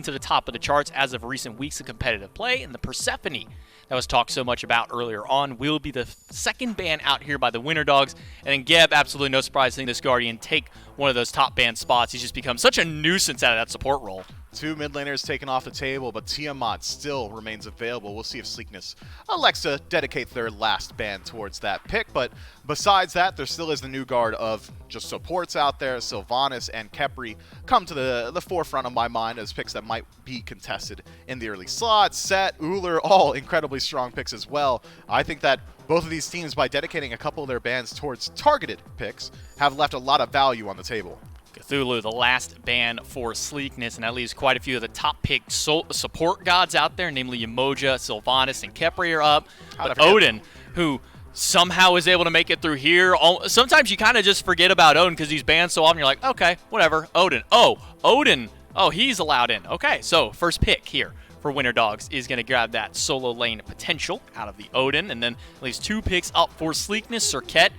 to the top of the charts as of recent weeks of competitive play, and the Persephone that was talked so much about earlier on will be the second ban out here by the Winter Dogs. And then Geb, absolutely no surprise seeing this Guardian take one of those top ban spots. He's just become such a nuisance out of that support role. Two mid laners taken off the table, but Tiamat still remains available. We'll see if Sleekness elects to dedicate their last ban towards that pick. But besides that, there still is the new guard of just supports out there. Sylvanas and Khepri come to the forefront of my mind as picks that might be contested in the early slots. Set, Uller, all incredibly strong picks as well. I think that both of these teams, by dedicating a couple of their bans towards targeted picks, have left a lot of value on the table. Cthulhu, the last ban for Sleekness, and that leaves quite a few of the top picked support gods out there, namely Umoja, Sylvanas, and Khepri are up. But Odin, who somehow is able to make it through here. Sometimes you kind of just forget about Odin because he's banned so often. You're like, okay, whatever. Odin. Oh, he's allowed in. Okay, so first pick here for Winter Dogs is going to grab that solo lane potential out of the Odin. And then at least two picks up for Sleekness. Serket,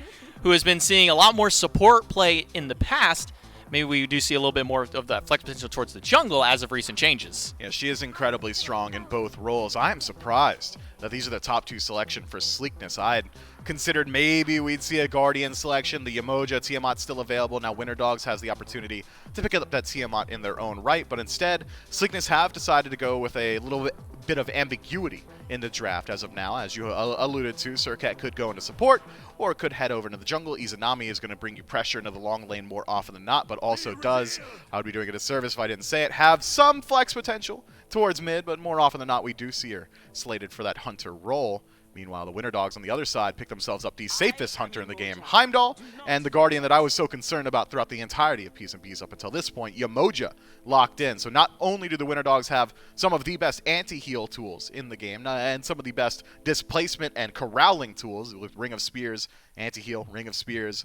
who has been seeing a lot more support play in the past. Maybe we do see a little bit more of that flex potential towards the jungle as of recent changes. Yeah, she is incredibly strong in both roles. I am surprised that these are the top two selection for Sleekness. I had considered maybe we'd see a Guardian selection. The Umoja, Tiamat still available. Now Winter Dogs has the opportunity to pick up that Tiamat in their own right. But instead, Sleekness have decided to go with a little bit of ambiguity in the draft as of now. As you alluded to, Serket could go into support or could head over into the jungle. Izanami is going to bring you pressure into the long lane more often than not, but also does, I would be doing it a disservice if I didn't say it, have some flex potential towards mid, but more often than not we do see her slated for that hunter role. Meanwhile, the Winter Dogs on the other side pick themselves up the safest hunter in the game, Heimdall, and the Guardian that I was so concerned about throughout the entirety of P's and B's up until this point, Umoja, locked in. So not only do the Winter Dogs have some of the best anti-heal tools in the game, and some of the best displacement and corralling tools with Ring of Spears, anti-heal, Ring of Spears,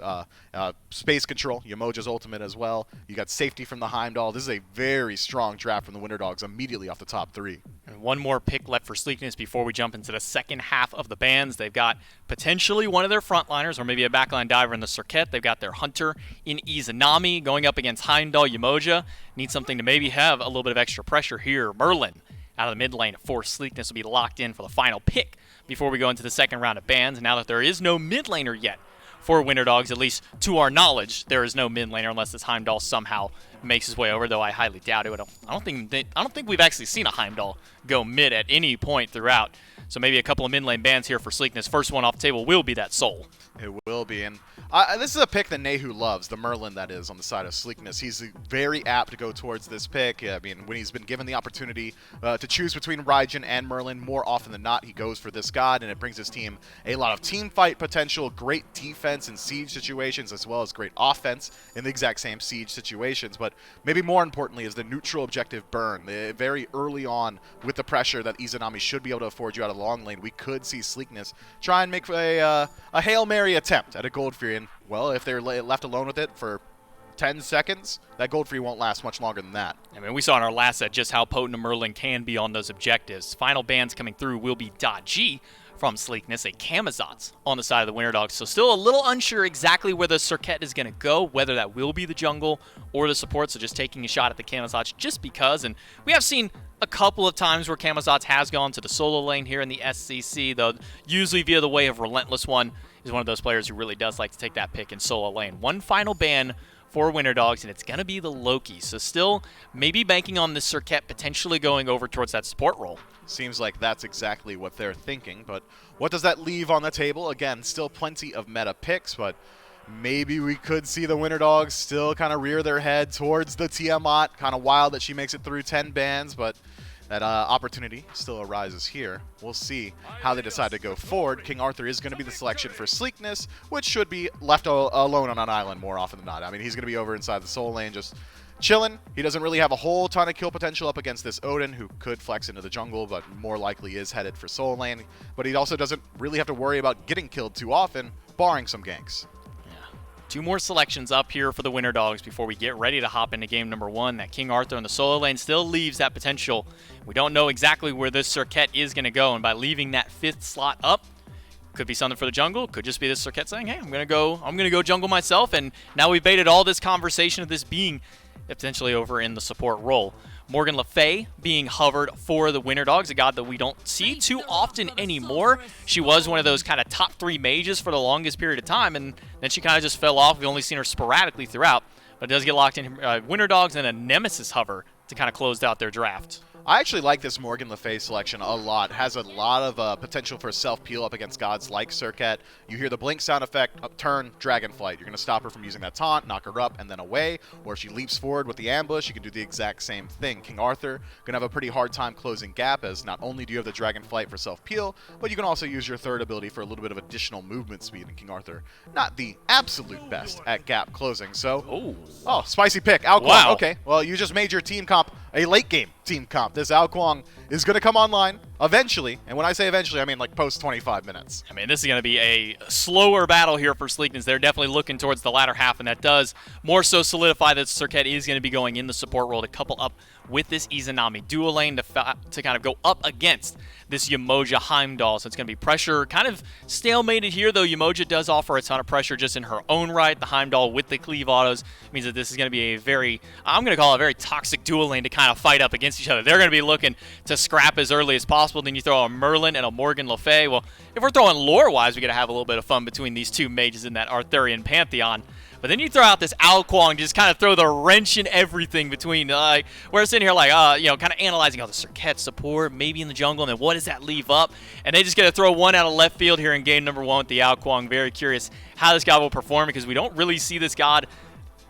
space control, Umoja's ultimate as well. You got safety from the Heimdall. This is a very strong draft from the Winter Dogs immediately off the top three. And one more pick left for Sleekness before we jump into the second half of the bans. They've got potentially one of their frontliners or maybe a backline diver in the Serket. They've got their hunter in Izanami going up against Heimdall. Umoja needs something to maybe have a little bit of extra pressure here. Merlin out of the mid lane for Sleekness will be locked in for the final pick before we go into the second round of bans. And now that there is no mid laner yet for Winter Dogs, at least to our knowledge, there is no mid laner unless this Heimdall somehow makes his way over, though I highly doubt it. I don't think we've actually seen a Heimdall go mid at any point throughout. So maybe a couple of mid lane bans here for Sleekness. First one off the table will be that Soul. It will be, and this is a pick that Nehu loves, the Merlin that is on the side of Sleekness. He's very apt to go towards this pick. I mean, when he's been given the opportunity to choose between Raijin and Merlin, more often than not, he goes for this god, and it brings his team a lot of team fight potential, great defense in siege situations, as well as great offense in the exact same siege situations. But maybe more importantly is the neutral objective burn. Very early on with the pressure that Izanami should be able to afford you out of the long lane, we could see Sleekness try and make a Hail Mary attempt at a Gold Fury, and well, if they're left alone with it for 10 seconds, that Gold Fury won't last much longer than that. I mean, we saw in our last set just how potent a Merlin can be on those objectives. Final bans coming through will be Daji from Sleekness, a Camazotz on the side of the Winter Dogs. So still a little unsure exactly where the Serket is going to go, whether that will be the jungle or the support, so just taking a shot at the Camazotz just because. And we have seen a couple of times where Camazotz has gone to the solo lane here in the SCC, though usually via the way of Relentless One is one of those players who really does like to take that pick in solo lane. One final ban for Winter Dogs, and it's going to be the Loki. So still maybe banking on the Serket potentially going over towards that support role. Seems like that's exactly what they're thinking, but what does that leave on the table? Again, still plenty of meta picks, but maybe we could see the Winter Dogs still kind of rear their head towards the Tiamat. Kind of wild that she makes it through 10 bans, but that opportunity still arises here. We'll see how they decide to go forward. King Arthur is going to be the selection for Sleekness, which should be left alone on an island more often than not. I mean, he's going to be over inside the soul lane just chilling. He doesn't really have a whole ton of kill potential up against this Odin, who could flex into the jungle, but more likely is headed for soul lane. But he also doesn't really have to worry about getting killed too often, barring some ganks. Two more selections up here for the Winter Dogs before we get ready to hop into game number one. That King Arthur in the solo lane still leaves that potential. We don't know exactly where this Serket is going to go, and by leaving that fifth slot up, could be something for the jungle. Could just be this Serket saying, hey, I'm gonna go jungle myself, and now we've baited all this conversation of this being potentially over in the support role. Morgan Le Fay being hovered for the Winter Dogs, a god that we don't see too often anymore. She was one of those kind of top 3 mages for the longest period of time, and then she kind of just fell off. We've only seen her sporadically throughout, but it does get locked in Winter Dogs and a Nemesis hover to kind of close out their draft. I actually like this Morgan Le Fay selection a lot. Has a lot of potential for self-peel up against gods like Serket. You hear the blink sound effect, turn, Dragonflight. You're going to stop her from using that taunt, knock her up, and then away. Or if she leaps forward with the ambush, you can do the exact same thing. King Arthur going to have a pretty hard time closing gap, as not only do you have the Dragonflight for self-peel, but you can also use your third ability for a little bit of additional movement speed. And King Arthur, not the absolute best at gap closing. So, oh, spicy pick. Alquan. Wow. Okay, well, you just made your team comp a late game team comp. This Alquan is going to come online eventually, and when I say eventually, I mean like post 25 minutes. I mean, this is going to be a slower battle here for Sleekness. They're definitely looking towards the latter half, and that does more so solidify that Serket is going to be going in the support role to couple up with this Izanami dual lane to kind of go up against this Yemoja Heimdall. So it's going to be pressure kind of stalemated here, though Yemoja does offer a ton of pressure just in her own right. The Heimdall with the cleave autos means that this is going to be a very, I'm going to call it a very toxic dual lane to kind of fight up against each other. They're going to be looking to scrap as early as possible. Then you throw a Merlin and a Morgan Le Fay. Well, if we're throwing lore-wise, we got to have a little bit of fun between these two mages in that Arthurian pantheon. But then you throw out this Alquan, just kind of throw the wrench in everything between, we're sitting here like, kind of analyzing, the Serket support, maybe in the jungle, and then what does that leave up? And they just get to throw one out of left field here in game number 1 with the Alquan. Very curious how this god will perform, because we don't really see this god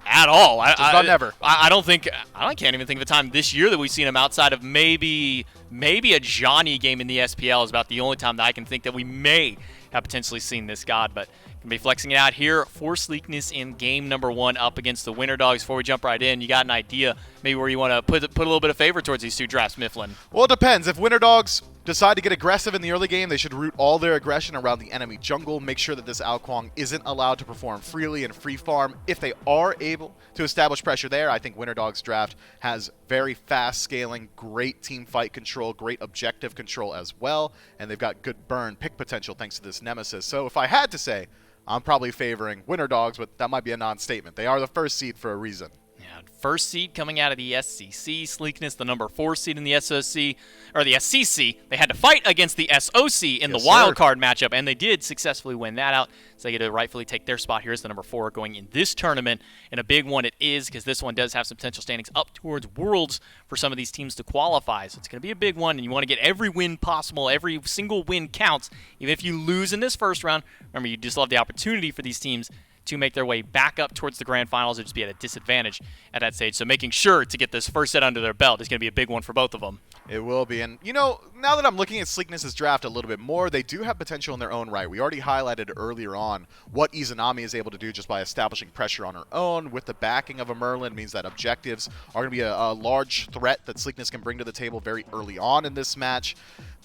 at all. Never. I can't even think of a time this year that we've seen him outside of maybe a Johnny game in the SPL is about the only time that I can think that we may have potentially seen this god, but going to be flexing it out here for Sleekness in game number 1 up against the Winter Dogs. Before we jump right in, you got an idea maybe where you want to put a little bit of favor towards these two drafts, Mifflin? Well, it depends. If Winter Dogs decide to get aggressive in the early game, they should root all their aggression around the enemy jungle, make sure that this Alquan isn't allowed to perform freely and free farm. If they are able to establish pressure there, I think Winter Dogs draft has very fast scaling, great team fight control, great objective control as well, and they've got good burn pick potential thanks to this Nemesis. So if I had to say, I'm probably favoring Winter Dogs, but that might be a non-statement. They are the first seed for a reason. Yeah, first seed coming out of the SCC. Sleekness, the number 4 seed in the SOC, or the SCC. They had to fight against the SOC in the wild card matchup, and they did successfully win that out. So they get to rightfully take their spot here as the number 4 going in this tournament. And a big one it is, because this one does have some potential standings up towards Worlds for some of these teams to qualify. So it's going to be a big one, and you want to get every win possible. Every single win counts. Even if you lose in this first round, remember, you just love the opportunity for these teams to make their way back up towards the grand finals. Or just be at a disadvantage at that stage. So making sure to get this first set under their belt is going to be a big one for both of them. It will be. And, now that I'm looking at Sleekness' draft a little bit more, they do have potential in their own right. We already highlighted earlier on what Izanami is able to do just by establishing pressure on her own. With the backing of a Merlin, means that objectives are going to be a large threat that Sleekness can bring to the table very early on in this match.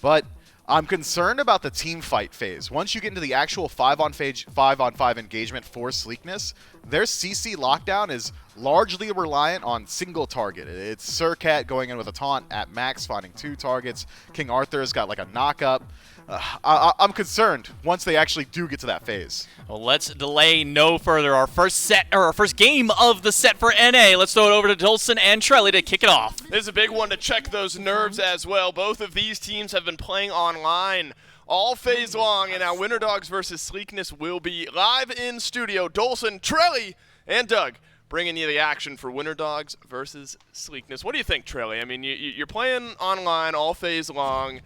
But I'm concerned about the team fight phase. Once you get into the actual 5-on-5 engagement for Sleekness, their CC lockdown is largely reliant on single target. It's Serket going in with a taunt at max, finding 2 targets. King Arthur's got like a knock-up. I'm concerned once they actually do get to that phase. Well, let's delay no further. Our first game of the set for NA. Let's throw it over to Dolson and Trelly to kick it off. This is a big one to check those nerves as well. Both of these teams have been playing online all phase long, and now Winter Dogs versus Sleekness will be live in studio. Dolson, Trelly, and Doug bringing you the action for Winter Dogs versus Sleekness. What do you think, Trelly? I mean, you're playing online all phase long.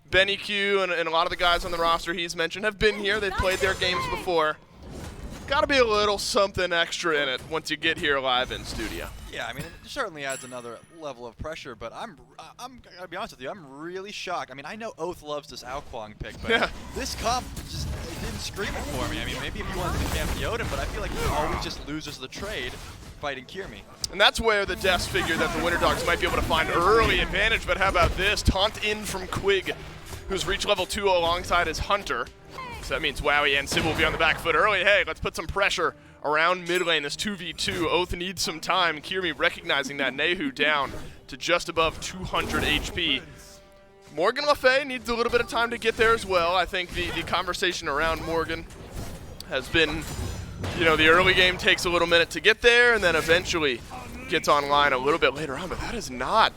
Benny Q and a lot of the guys on the roster he's mentioned have been here. They've played their games before. Got to be a little something extra in it once you get here live in studio. Yeah, I mean, it certainly adds another level of pressure, but I'm gotta be honest with you, I'm really shocked. I mean, I know Oath loves this Alquan pick, but this comp just didn't scream it for me. I mean, maybe if you wanted to camp the Odin, but I feel like he always just loses the trade fighting Kirmi. And that's where the devs figured that the Winter Dogs might be able to find early advantage, but how about this? Taunt in from Quig, who's reached level 2 alongside his Hunter. So that means Wowie and Sib will be on the back foot early. Hey, let's put some pressure around mid lane. This 2v2. Oath needs some time. Kirmi recognizing that Nehu down to just above 200 HP. Morgan Le Fay needs a little bit of time to get there as well. I think the conversation around Morgan has been, the early game takes a little minute to get there, and then eventually gets online a little bit later on, but that is not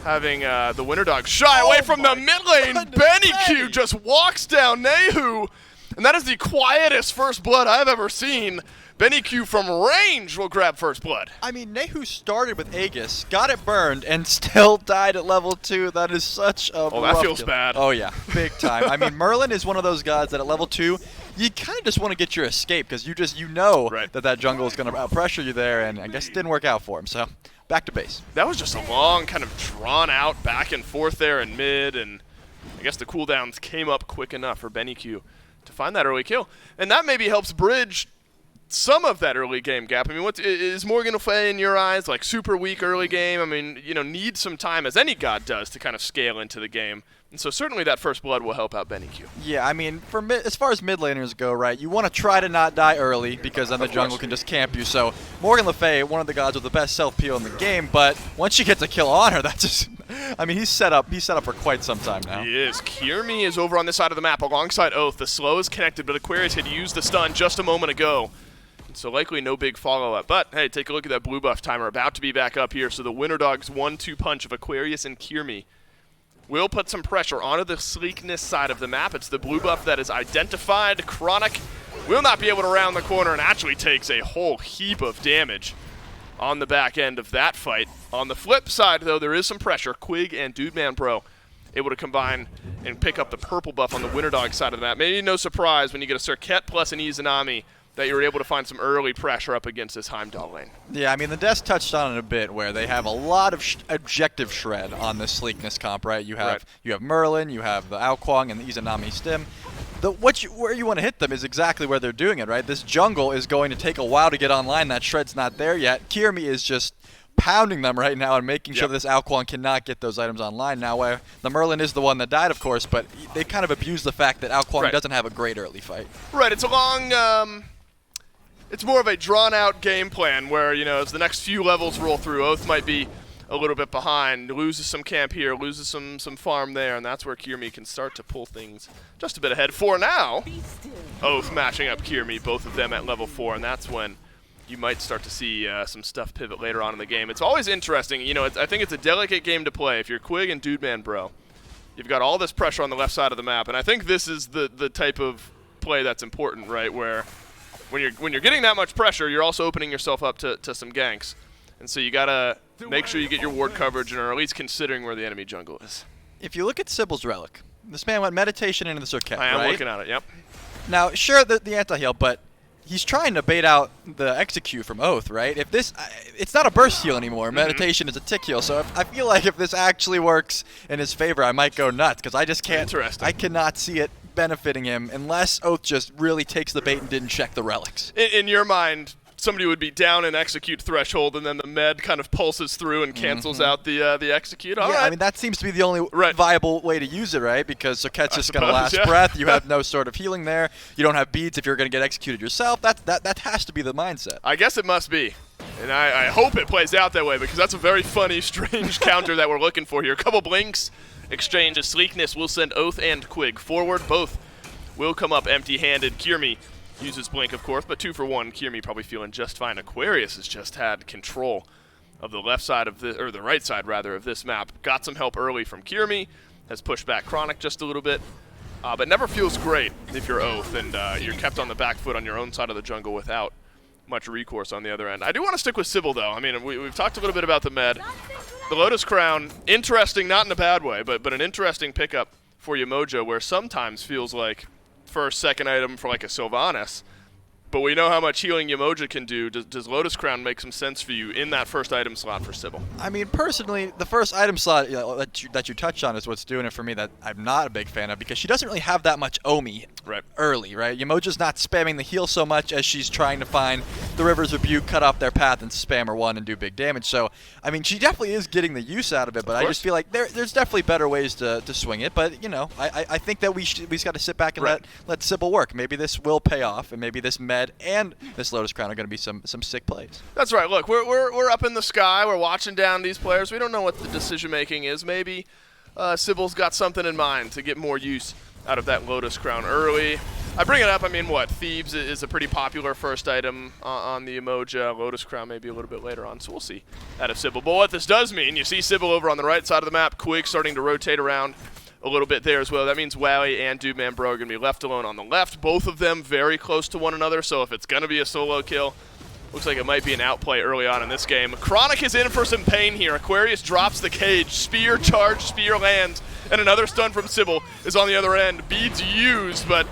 having the Winter Dogs shy away from the mid lane. Benny Q just walks down Nehu, and that is the quietest first blood I've ever seen. Benny Q from range will grab first blood. I mean, Nehu started with Aegis, got it burned, and still died at level 2. That is such a Oh, that feels bad. Oh, yeah, big time. I mean, Merlin is one of those gods that at level 2, you kind of just want to get your escape because you know that jungle is going to pressure you there, and I guess it didn't work out for him. So, back to base. That was just a long, kind of drawn out back and forth there in mid, and I guess the cooldowns came up quick enough for Benny Q to find that early kill. And that maybe helps bridge some of that early game gap. I mean, what is Morgan Le Fay in your eyes? Like super weak early game? I mean, you know, needs some time, as any god does, to kind of scale into the game. And so certainly that first blood will help out Benny Q. Yeah, I mean, as far as mid laners go, right, you want to try to not die early because then the jungle can just camp you. So Morgan Le Fay, one of the gods with the best self-peel in the game, but once she gets a kill on her, that's just, I mean, he's set up for quite some time now. He is. Kiermi is over on this side of the map alongside Oath. The slow is connected, but Aquarius had used the stun just a moment ago. So likely no big follow-up. But, hey, take a look at that blue buff timer about to be back up here. So the Winter Dogs 1-2 punch of Aquarius and Kiermi will put some pressure onto the Sleekness side of the map. It's the blue buff that is identified. Chronic will not be able to round the corner and actually takes a whole heap of damage on the back end of that fight. On the flip side, though, there is some pressure. Quig and Dudeman Bro able to combine and pick up the purple buff on the Winter Dog side of the map. Maybe no surprise when you get a Circuit plus an Izanami that you were able to find some early pressure up against this Heimdall lane. Yeah, I mean, the Desk touched on it a bit, where they have a lot of objective shred on this Sleekness comp, right? You have Merlin, you have the Ao Kuang, and the Izanami Stim. Where you want to hit them is exactly where they're doing it, right? This jungle is going to take a while to get online. That shred's not there yet. Kiermi is just pounding them right now and making sure this Ao Kuang cannot get those items online. Now, where the Merlin is the one that died, of course, but they kind of abuse the fact that Ao Kuang doesn't have a great early fight. Right, it's a long... It's more of a drawn-out game plan where, you know, as the next few levels roll through, Oath might be a little bit behind, loses some camp here, loses some farm there, and that's where Kiermi can start to pull things just a bit ahead. For now, Oath matching up Kiermi, both of them at level 4, and that's when you might start to see some stuff pivot later on in the game. It's always interesting. You know, I think it's a delicate game to play. If you're Quig and Dudeman Bro, you've got all this pressure on the left side of the map, and I think this is the type of play that's important, right, where when you're getting that much pressure, you're also opening yourself up to some ganks. And so you got to make sure you get your ward coverage and are at least considering where the enemy jungle is. If you look at Sybil's Relic, this man went meditation into the Circuit, I am looking at it, yep. Now, sure, the anti-heal, but he's trying to bait out the execute from Oath, right? If this, it's not a burst heal anymore. Meditation is a tick heal. So I feel like if this actually works in his favor, I might go nuts because I just can't. Interesting. I cannot see it benefiting him unless Oath just really takes the bait and didn't check the relics. In your mind, somebody would be down an execute threshold, and then the med kind of pulses through and cancels out the execute. All right. I mean, that seems to be the only viable way to use it, right? Because Circuit's just going to last breath. You have no sort of healing there. You don't have beads if you're going to get executed yourself. That has to be the mindset. I guess it must be. And I hope it plays out that way because that's a very funny, strange counter that we're looking for here. A couple blinks. Exchange of Sleekness will send Oath and Quig forward. Both will come up empty-handed. Kiermi uses Blink, of course, but 2 for 1. Kiermi probably feeling just fine. Aquarius has just had control of the left side of the, or the right side rather, of this map. Got some help early from Kiermi, has pushed back Chronic just a little bit, but never feels great if you're Oath and you're kept on the back foot on your own side of the jungle without much recourse on the other end. I do want to stick with Sybil, though. I mean, we've talked a little bit about the med. The Lotus Crown, interesting, not in a bad way, but an interesting pickup for Yamoja, where sometimes feels like first, second item for like a Sylvanas. But we know how much healing Yamoja can do. Does Lotus Crown make some sense for you in that first item slot for Sybil? I mean, personally, the first item slot that you touched on is what's doing it for me that I'm not a big fan of because she doesn't really have that much Omi early, right? Yamoja's not spamming the heal so much as she's trying to find the River's Rebuke, cut off their path, and spam her one and do big damage. So, I mean, she definitely is getting the use out of it, but I just feel like there's definitely better ways to swing it. But, you know, I think that we just got to sit back and let Sybil work. Maybe this will pay off, and maybe this med and this Lotus Crown are going to be some sick plays. That's right. Look, we're up in the sky. We're watching down these players. We don't know what the decision-making is. Maybe Sybil's got something in mind to get more use out of that Lotus Crown early. I bring it up, I mean, what? Thebes is a pretty popular first item on the Emoja. Lotus Crown maybe a little bit later on, so we'll see out of Sybil. But what this does mean, you see Sybil over on the right side of the map, Quig starting to rotate around a little bit there as well. That means Wowie and Dudeman Bro are going to be left alone on the left. Both of them very close to one another, so if it's going to be a solo kill, looks like it might be an outplay early on in this game. Chronic is in for some pain here. Aquarius drops the cage. Spear, charge, spear lands, and another stun from Sybil is on the other end. Beads used, but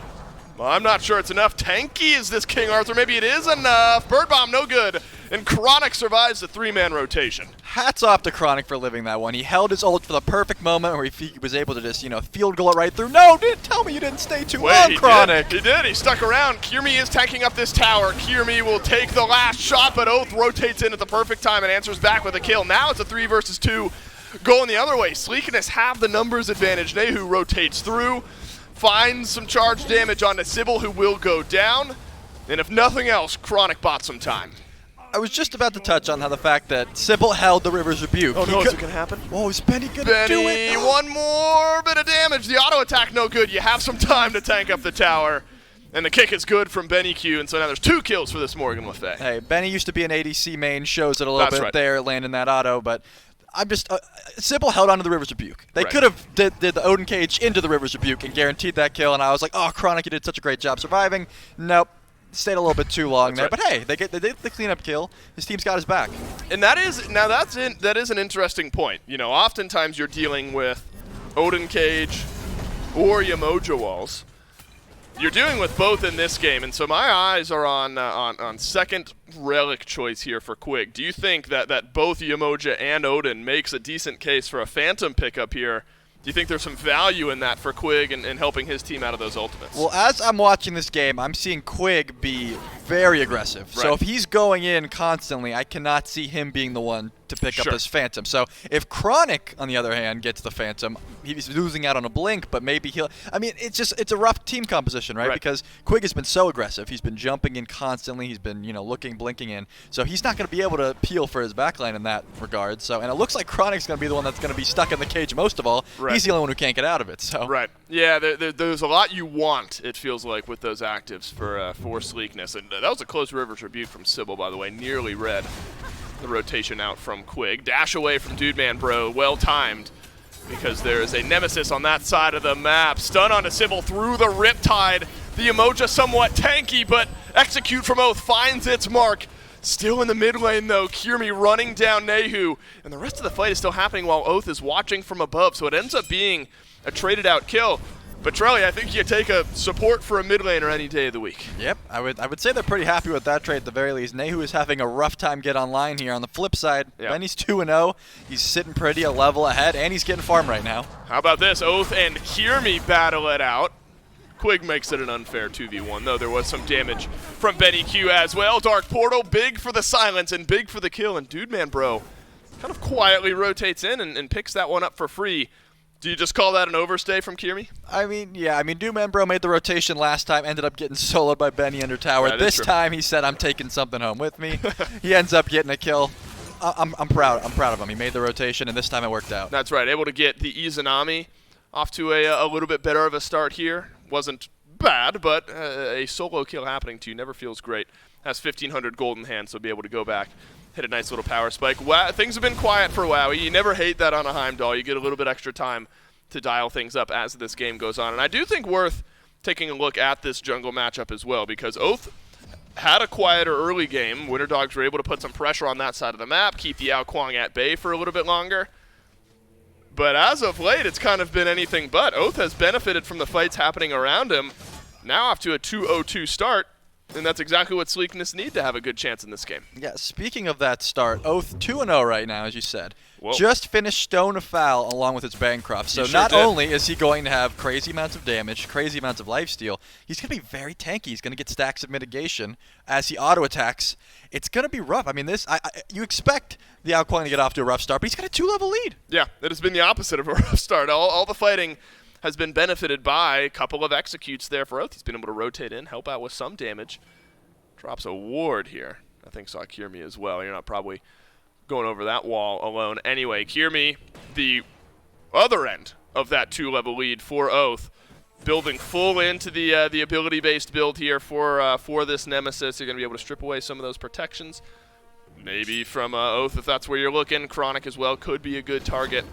well, I'm not sure it's enough. Tanky is this King Arthur. Maybe it is enough. Bird Bomb, no good. And Chronic survives the 3-man rotation. Hats off to Chronic for living that one. He held his ult for the perfect moment where he was able to just, field goal it right through. No, tell me you didn't stay too long, Chronic. He did. He stuck around. Kiermi is tanking up this tower. Kiermi will take the last shot, but Oath rotates in at the perfect time and answers back with a kill. Now it's a 3 versus 2 going the other way. Sleekness have the numbers advantage. Nehu rotates through, finds some charge damage onto Sybil, who will go down. And if nothing else, Chronic bought some time. I was just about to touch on how the fact that Sybil held the River's Rebuke. Oh no, is it going to happen? Oh, is Benny going to do it? Benny, one more bit of damage. The auto attack no good. You have some time to tank up the tower. And the kick is good from Benny Q, and so now there's 2 kills for this Morgan Le Fay. Hey, Benny used to be an ADC main, shows it a little bit there, landing that auto, but I'm just, Sybil held onto the River's Rebuke. They could have did the Odin Cage into the River's Rebuke and guaranteed that kill, and I was like, oh, Chronic, you did such a great job surviving. Nope. Stayed a little bit too long there, but hey, they did the cleanup kill. His team's got his back. And that is an interesting point. Oftentimes you're dealing with Odin Cage or Yamoja walls. You're dealing with both in this game, and so my eyes are on second relic choice here for Quig. Do you think that both Yamoja and Odin makes a decent case for a Phantom pickup here? Do you think there's some value in that for Quig and helping his team out of those ultimates? Well, as I'm watching this game, I'm seeing Quig be very aggressive. Right. So if he's going in constantly, I cannot see him being the one to pick up this Phantom. So if Chronic, on the other hand, gets the Phantom, he's losing out on a blink, but maybe he'll... I mean, it's a rough team composition, right? Because Quig has been so aggressive. He's been jumping in constantly. He's been, looking, blinking in. So he's not going to be able to peel for his backline in that regard. So, and it looks like Chronic's going to be the one that's going to be stuck in the cage most of all. Right. He's the only one who can't get out of it. So. Right. Yeah, there's a lot you want, it feels like, with those actives for Sleekness. And that was a close River's Rebuke from Sybil, by the way. Nearly read the rotation out from Quig. Dash away from Dudeman Bro. Well timed, because there is a nemesis on that side of the map. Stun onto Sybil through the Riptide. The Emoja somewhat tanky, but execute from Oath finds its mark. Still in the mid lane, though. Kiermi running down Nehu. And the rest of the fight is still happening while Oath is watching from above, so it ends up being a traded out kill. But Trelly, I think you take a support for a mid laner any day of the week. Yep, I would say they're pretty happy with that trade at the very least. Nehu is having a rough time get online here. On the flip side, Benny's 2-0. He's sitting pretty a level ahead, and he's getting farm right now. How about this? Oath and Kiermi battle it out. Quig makes it an unfair 2v1, though there was some damage from Benny Q as well. Dark Portal, big for the silence and big for the kill. And Dudeman Bro kind of quietly rotates in and picks that one up for free. Do you just call that an overstay from Kiermi? I mean, yeah. I mean, Dudeman Bro made the rotation last time, ended up getting soloed by Benny under tower. This time he said, I'm taking something home with me. He ends up getting a kill. I'm proud of him. He made the rotation, and this time it worked out. That's right. Able to get the Izanami off to a little bit better of a start here. Wasn't bad, but a solo kill happening to you never feels great. Has 1,500 gold in hand, so be able to go back, hit a nice little power spike. Things have been quiet for Wowie. You never hate that on a Heimdall. You get a little bit extra time to dial things up as this game goes on. And I do think worth taking a look at this jungle matchup as well, because Oath had a quieter early game. Winter Dogs were able to put some pressure on that side of the map, keep the Ao Kuang at bay for a little bit longer. But as of late, it's kind of been anything but. Oath has benefited from the fights happening around him. Now off to a 2-0-2 start, and that's exactly what Sleekness need to have a good chance in this game. Yeah, speaking of that start, Oath 2-0 right now, as you said. Whoa. Just finished Stone of Foul along with his Bancroft. So not only is he going to have crazy amounts of damage, crazy amounts of lifesteal, he's going to be very tanky. He's going to get stacks of mitigation as he auto-attacks. It's going to be rough. I mean, you expect the Ao Kuang to get off to a rough start, but he's got a 2-level lead. Yeah, it has been the opposite of a rough start. All the fighting has been benefited by a couple of executes there for Oath. He's been able to rotate in, help out with some damage. Drops a ward here. I think saw Kiermi as well. You're not probably going over that wall alone. Anyway, Kiermi, the other end of that 2-level lead for Oath. building full into the ability-based build here for this Nemesis. You're going to be able to strip away some of those protections. Maybe from Oath, if that's where you're looking. Chronic as well could be a good target.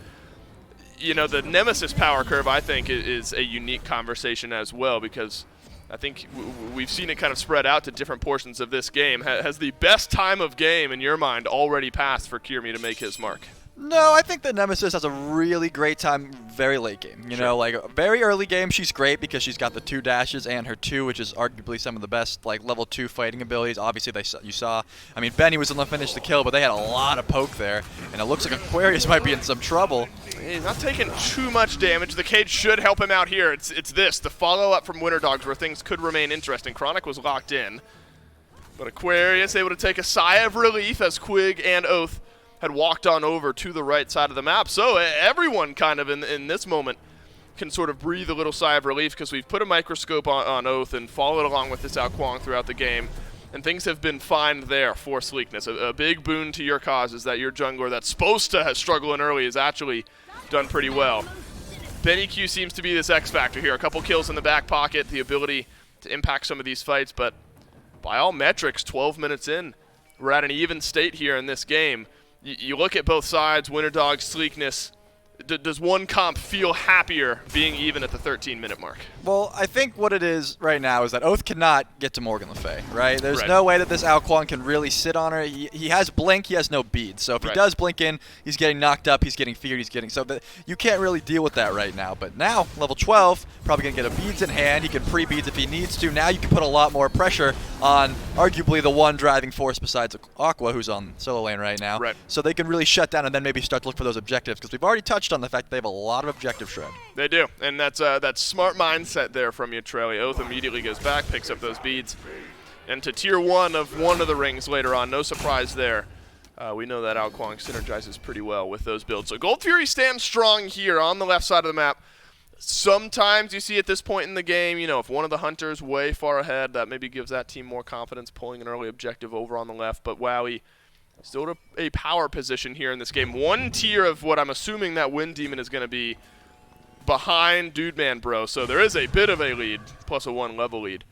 You know, the Nemesis power curve, I think, is a unique conversation as well, because I think we've seen it kind of spread out to different portions of this game. Has the best time of game, in your mind, already passed for Kirmi to make his mark? No, I think that Nemesis has a really great time very late game. You know, like very early game, she's great because she's got the 2 dashes and her 2, which is arguably some of the best like level 2 fighting abilities. Obviously, you saw. I mean, Benny was able to finish the kill, but they had a lot of poke there, and it looks like Aquarius might be in some trouble. He's not taking too much damage. The cage should help him out here. It's this, the follow-up from Winter Dogs, where things could remain interesting. Chronic was locked in, but Aquarius able to take a sigh of relief as Quig and Oath had walked on over to the right side of the map. So everyone kind of in this moment can sort of breathe a little sigh of relief, because we've put a microscope on Oath and followed along with this Ao Kuang throughout the game, and things have been fine there for Sleekness. A big boon to your cause is that your jungler that's supposed to struggle in early has actually done pretty well. Benny Q seems to be this X factor here. A couple kills in the back pocket, the ability to impact some of these fights, but by all metrics, 12 minutes in, we're at an even state here in this game. You look at both sides, Winter Dogs, Sleekness. Does one comp feel happier being even at the 13-minute mark? Well, I think what it is right now is that Oath cannot get to Morgan Le Fay, right? There's Right. no way that this Ao Kuang can really sit on her. He has blink, he has no beads. So if he does blink in, he's getting knocked up, he's getting feared, you can't really deal with that right now. But now, level 12, probably going to get a beads in hand. He can pre-beads if he needs to. Now you can put a lot more pressure on arguably the one driving force besides Aqua, who's on solo lane right now. Right. So they can really shut down and then maybe start to look for those objectives, because we've already touched on the fact that they have a lot of objective shred. They do, and that's that smart mindset there from you, Trelly. Oath immediately goes back, picks up those beads, and to tier 1 of one of the rings later on. No surprise there. We know that Ao Kuang synergizes pretty well with those builds. So Gold Fury stands strong here on the left side of the map. Sometimes you see at this point in the game, you know, if one of the hunters way far ahead, that maybe gives that team more confidence pulling an early objective over on the left. But Wowie still a power position here in this game. One tier of what I'm assuming that Wind Demon is going to be behind Dude Man Bro. So there is a bit of a lead, plus a 1 level lead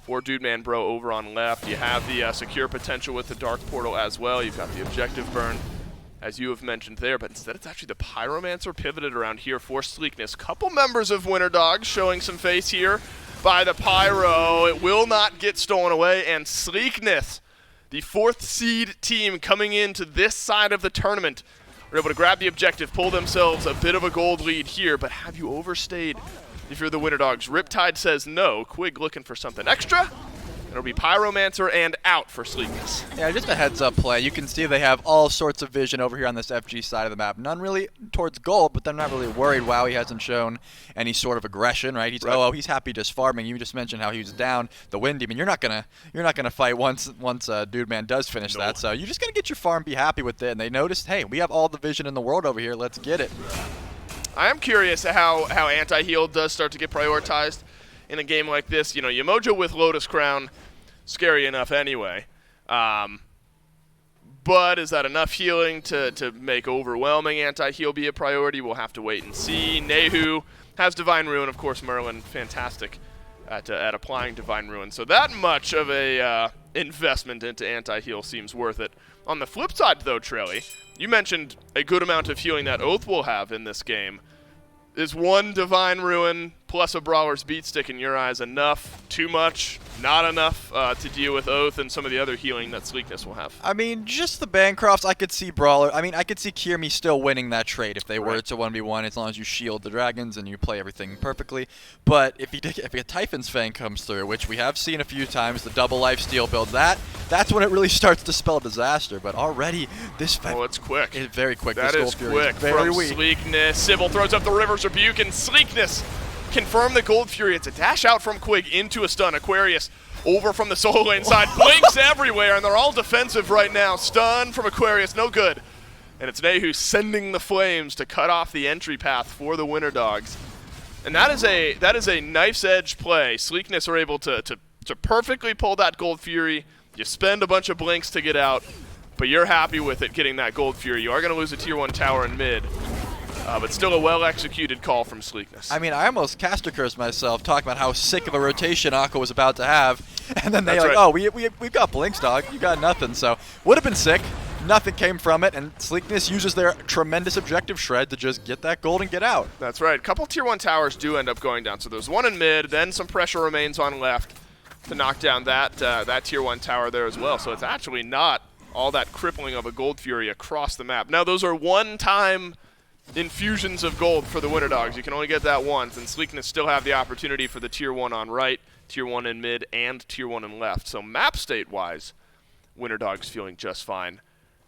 for Dude Man Bro over on left. You have the secure potential with the Dark Portal as well. You've got the objective burn, as you have mentioned there. But instead it's actually the Pyromancer pivoted around here for Sleekness. Couple members of Winter Dogs showing some face here by the Pyro. It will not get stolen away, and Sleekness, the 4th seed team coming into this side of the tournament, were able to grab the objective, pull themselves a bit of a gold lead here, but have you overstayed if you're the Winter Dogs? Riptide says no. Quig looking for something extra. It'll be Pyromancer and out for Sleekness. Yeah, just a heads-up play. You can see they have all sorts of vision over here on this FG side of the map. None really towards gold, but they're not really worried. Wowie hasn't shown any sort of aggression, right? He's happy just farming. You just mentioned how he was down the Wind Demon. You're not gonna fight once Dude Man does finish that. So you're just gonna get your farm, be happy with it. And they noticed, hey, we have all the vision in the world over here. Let's get it. I am curious how anti-heal does start to get prioritized in a game like this. You know, Yamojo with Lotus Crown, scary enough anyway. But is that enough healing to make overwhelming anti-heal be a priority? We'll have to wait and see. Nehu has Divine Ruin. Of course, Merlin, fantastic at applying Divine Ruin. So that much of a investment into anti-heal seems worth it. On the flip side, though, Trelly, you mentioned a good amount of healing that Oath will have in this game. Is 1 Divine Ruin plus a Brawler's Beat Stick in your eyes enough? Too much? Not enough to deal with Oath and some of the other healing that Sleekness will have? I mean, just the Bancrofts, I could see Brawler. I mean, I could see Kirmi still winning that trade if they were to 1v1, as long as you shield the dragons and you play everything perfectly. But if a Typhon's Fang comes through, which we have seen a few times, the double lifesteal build, that's when it really starts to spell disaster. But already, this it's quick. It's very quick. That this is quick very from weak. Sleekness. Sybil throws up the River's Rebuke, and Sleekness confirm the Gold Fury. It's a dash out from Quig into a stun. Aquarius over from the solo lane side. Blinks everywhere, and they're all defensive right now. Stun from Aquarius, no good. And it's Nehu sending the flames to cut off the entry path for the Winter Dogs. And that is a knife's edge play. Sleekness are able to perfectly pull that Gold Fury. You spend a bunch of blinks to get out, but you're happy with it getting that Gold Fury. You are going to lose a tier 1 tower in mid. But still a well-executed call from Sleekness. I mean, I almost caster cursed myself talking about how sick of a rotation Aqua was about to have. And then they That's like, right. oh, we've got blinks, dog. You got nothing. So would have been sick. Nothing came from it. And Sleekness uses their tremendous objective shred to just get that gold and get out. That's right. A couple Tier 1 towers do end up going down. So there's one in mid, then some pressure remains on left to knock down that Tier 1 tower there as well. So it's actually not all that crippling of a Gold Fury across the map. Now, those are one-time infusions of gold for the Winter Dogs. You can only get that once, and Sleekness still have the opportunity for the Tier 1 on right, Tier 1 in mid, and Tier 1 in left. So map state-wise, Winter Dogs feeling just fine.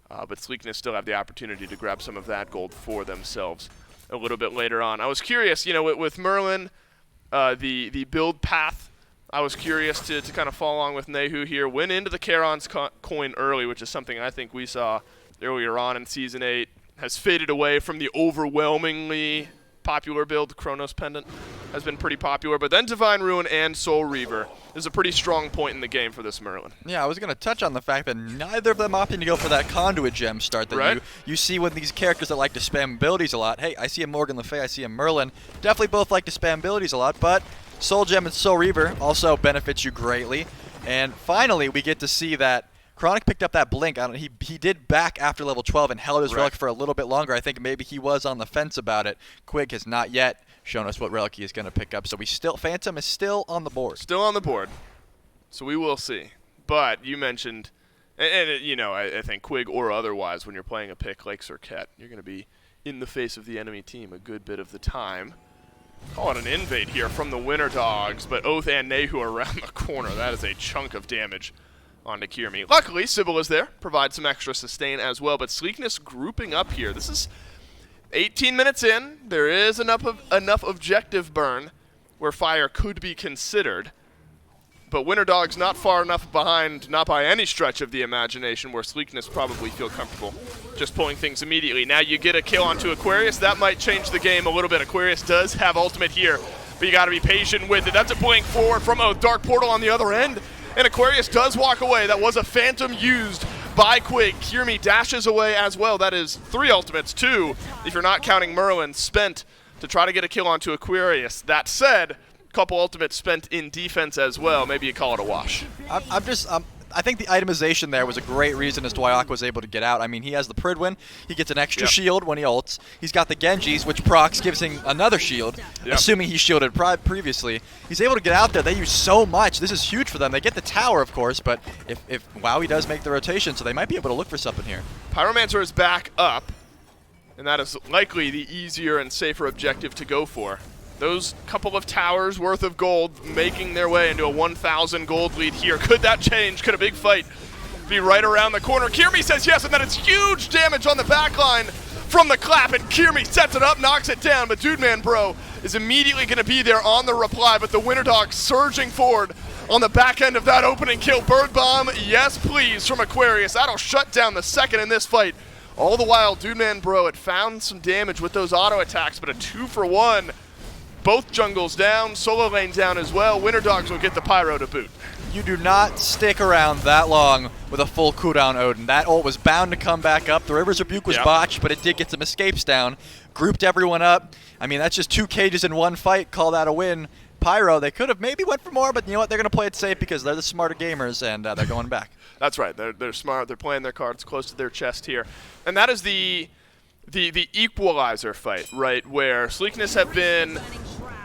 But Sleekness still have the opportunity to grab some of that gold for themselves a little bit later on. I was curious, you know, with Merlin, the build path, I was curious to kind of follow along with Nehu here. Went into the Charon's coin early, which is something I think we saw earlier on in Season 8. Has faded away from the overwhelmingly popular build. Chronos Pendant has been pretty popular. But then Divine Ruin and Soul Reaver is a pretty strong point in the game for this Merlin. Yeah, I was going to touch on the fact that neither of them opting to go for that Conduit gem start that Right. you see with these characters that like to spam abilities a lot. Hey, I see a Morgan Le Fay, I see a Merlin. Definitely both like to spam abilities a lot, but Soul Gem and Soul Reaver also benefits you greatly. And finally, we get to see that Chronic picked up that blink. He did back after level 12 and held his relic for a little bit longer. I think maybe he was on the fence about it. Quig has not yet shown us what relic he is going to pick up. So Phantom is still on the board. Still on the board. So we will see. But you mentioned, and you know, I think Quig or otherwise, when you're playing a pick like Serket, you're going to be in the face of the enemy team a good bit of the time. Call it an invade here from the Winter Dogs, but Oath and Nehu are around the corner. That is a chunk of damage onto Kirmi. Luckily, Sybil is there, provides some extra sustain as well, but Sleekness grouping up here. This is 18 minutes in. There is enough objective burn where fire could be considered, but Winter Dogs not far enough behind, not by any stretch of the imagination, where Sleekness probably feel comfortable just pulling things immediately. Now you get a kill onto Aquarius. That might change the game a little bit. Aquarius does have ultimate here, but you got to be patient with it. That's a blink forward from a Dark Portal on the other end, and Aquarius does walk away. That was a Phantom used by Quig. Kirmi dashes away as well. That is 3 ultimates, 2, if you're not counting Merlin, spent to try to get a kill onto Aquarius. That said, couple ultimates spent in defense as well. Maybe you call it a wash. I think the itemization there was a great reason as to why Aqua was able to get out. I mean, he has the Pridwin. He gets an extra shield when he ults. He's got the Genjis, which procs gives him another shield, assuming he shielded previously. He's able to get out there. They use so much. This is huge for them. They get the tower, of course, but if WoW does make the rotation, so they might be able to look for something here. Pyromancer is back up, and that is likely the easier and safer objective to go for. Those couple of towers worth of gold making their way into a 1,000 gold lead here. Could that change? Could a big fight be right around the corner? Kirmi says yes, and then it's huge damage on the backline from the clap, and Kirmi sets it up, knocks it down, but Dude Man Bro is immediately going to be there on the reply, but the Winter Dogs surging forward on the back end of that opening kill. Bird Bomb, yes please, from Aquarius. That'll shut down the second in this fight. All the while, Dude Man Bro had found some damage with those auto attacks, but a 2-for-1. Both jungles down, solo lane down as well. Winter Dogs will get the Pyro to boot. You do not stick around that long with a full cooldown Odin. That ult was bound to come back up. The River's Rebuke was botched, but it did get some escapes down. Grouped everyone up. I mean, that's just 2 cages in one fight. Call that a win. Pyro, they could have maybe went for more, but you know what? They're going to play it safe because they're the smarter gamers, and they're going back. That's right. They're smart. They're playing their cards close to their chest here. And that is the equalizer fight, right, where Sleekness have been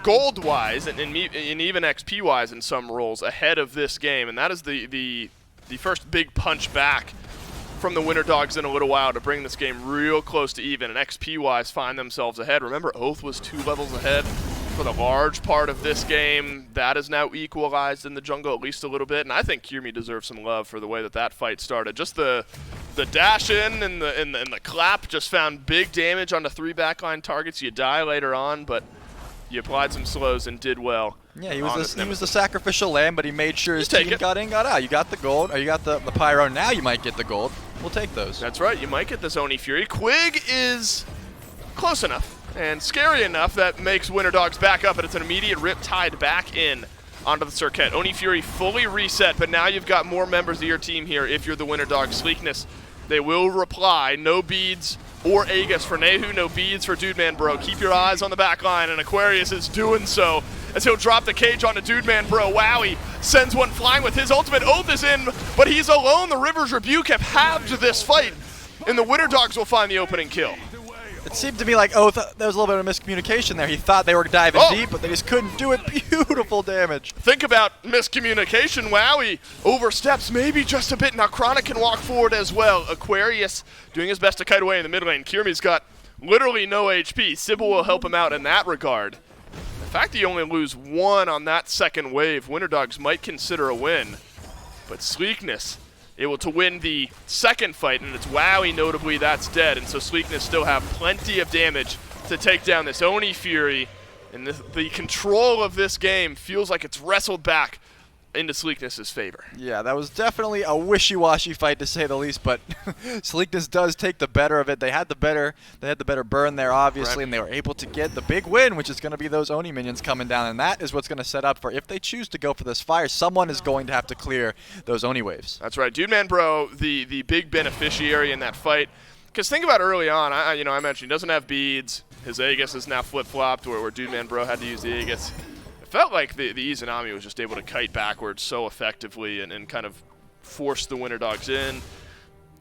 gold-wise and even XP-wise in some roles ahead of this game, and that is the first big punch back from the Winter Dogs in a little while to bring this game real close to even, and XP-wise find themselves ahead. Remember, Oath was 2 levels ahead for the large part of this game. That is now equalized in the jungle at least a little bit, and I think Kirmi deserves some love for the way that fight started. Just the dash in and the clap just found big damage on the 3 backline targets. You die later on, but you applied some slows and did well. Yeah, he was the sacrificial lamb, but he made sure his team got in, got out. You got the gold, or you got the Pyro. Now you might get the gold. We'll take those. That's right. You might get this Oni Fury. Quig is close enough and scary enough that makes Winter Dogs back up, and it's an immediate rip tied back in onto the Serket. Oni Fury fully reset, but now you've got more members of your team here if you're the Winter Dogs. Sleekness, they will reply. No beads or Aegis for Nehu. No beads for Dude Man Bro. Keep your eyes on the back line, and Aquarius is doing so as he'll drop the cage onto Dude Man Bro. Wowie sends one flying with his ultimate. Oath is in, but he's alone. The River's Rebuke have halved this fight, and the Winter Dogs will find the opening kill. It seemed to me like Oath, there was a little bit of miscommunication there. He thought they were diving deep, but they just couldn't do it. Beautiful damage. Think about miscommunication. Wowie oversteps maybe just a bit. Now Chronic can walk forward as well. Aquarius doing his best to kite away in the mid lane. Kirmi's got literally no HP. Sybil will help him out in that regard. The fact that you only lose one on that second wave, Winter Dogs might consider a win. But Sleekness able to win the second fight, and it's Wowie notably that's dead, and so Sleekness still have plenty of damage to take down this Oni Fury, and the control of this game feels like it's wrestled back into Sleekness's favor. Yeah, that was definitely a wishy-washy fight to say the least, but Sleekness does take the better of it. They had the better burn there, obviously, and they were able to get the big win, which is going to be those Oni minions coming down, and that is what's going to set up for, if they choose to go for this fire, someone is going to have to clear those Oni waves. That's right. Dude Man Bro, the big beneficiary in that fight, because think about early on, I mentioned he doesn't have beads. His Aegis is now flip-flopped, where Dude Man Bro had to use the Aegis. It felt like the Izanami was just able to kite backwards so effectively and kind of force the Winter Dogs in.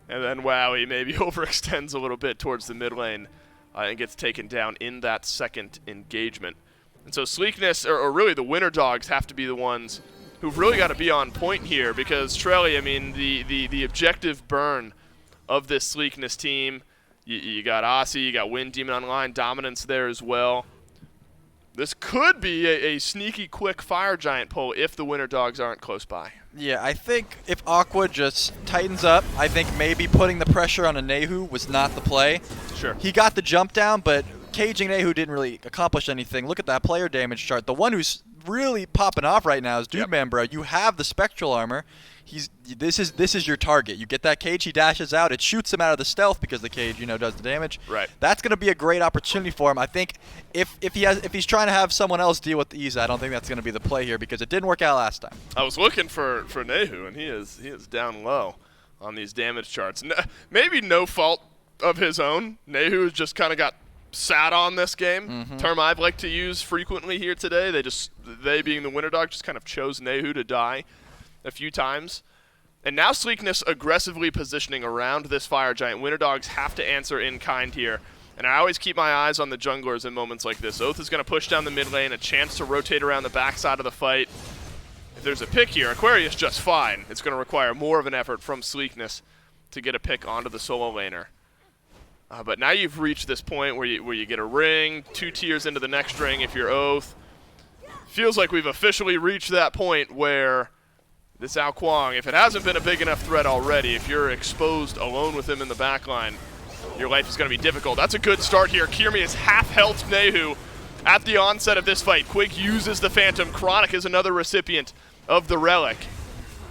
And then Wowie maybe overextends a little bit towards the mid lane and gets taken down in that second engagement. And so Sleekness, or really the Winter Dogs, have to be the ones who've really got to be on point here, because Trelly, I mean, the objective burn of this Sleekness team, you got Aussie, you got Wind Demon Online, Dominance there as well. This could be a sneaky, quick Fire Giant pull if the Winter Dogs aren't close by. Yeah, I think if Aqua just tightens up, I think maybe putting the pressure on a Nehu was not the play. Sure. He got the jump down, but caging Nehu didn't really accomplish anything. Look at that player damage chart. The one who's really popping off right now is Dude Man Bro. You have the Spectral Armor. This is your target. You get that cage, he dashes out, it shoots him out of the stealth because the cage, does the damage. Right. That's going to be a great opportunity for him. I think if he's trying to have someone else deal with the Iza, I don't think that's going to be the play here because it didn't work out last time. I was looking for Nehu, and he is down low on these damage charts. Maybe no fault of his own. Nehu has just kind of got sat on this game. Term I've liked to use frequently here today. They being the Winter Dog, just kind of chose Nehu to die a few times. And now Sleekness aggressively positioning around this Fire Giant. Winter Dogs have to answer in kind here. And I always keep my eyes on the junglers in moments like this. Oath is going to push down the mid lane, a chance to rotate around the backside of the fight. If there's a pick here, Aquarius just fine. It's going to require more of an effort from Sleekness to get a pick onto the solo laner. But now you've reached this point where you get a ring, 2 tiers into the next ring if you're Oath. Feels like we've officially reached that point where this Ao Kuang, if it hasn't been a big enough threat already, if you're exposed alone with him in the backline, your life is going to be difficult. That's a good start here. Kirmi is half-health Nehu at the onset of this fight. Quig uses the Phantom. Chronic is another recipient of the Relic.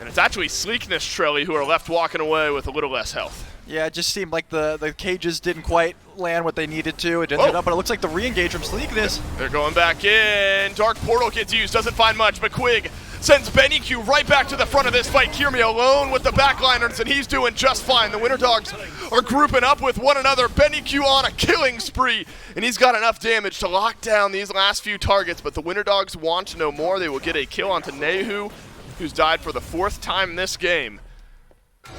And it's actually Sleekness Trelly who are left walking away with a little less health. Yeah, it just seemed like the cages didn't quite land what they needed to. It ended up, but it looks like the re-engage from Sleekness. They're going back in. Dark Portal gets used, doesn't find much, but Quig sends Benny Q right back to the front of this fight. Kirmi alone with the backliners, and he's doing just fine. The Winter Dogs are grouping up with one another. Benny Q on a killing spree, and he's got enough damage to lock down these last few targets, but the Winter Dogs want to know more. They will get a kill onto Nehu, who's died for the 4th time in this game.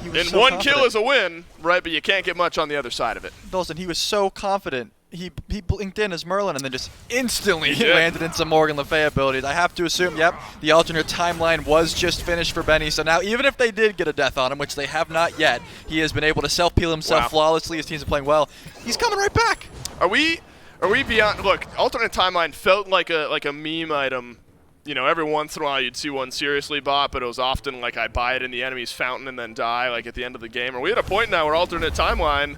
And so 1 kill is a win, right? But you can't get much on the other side of it. Dolson, he was so confident. He blinked in as Merlin and then just instantly landed in some Morgan Le Fay abilities. I have to assume, the alternate timeline was just finished for Benny. So now even if they did get a death on him, which they have not yet, he has been able to self-peel himself flawlessly. His team's been playing well. He's coming right back. Are we beyond? Look, alternate timeline felt like a meme item. Every once in a while you'd see one seriously bought, but it was often like I buy it in the enemy's fountain and then die like at the end of the game. Are we at a point now where alternate timeline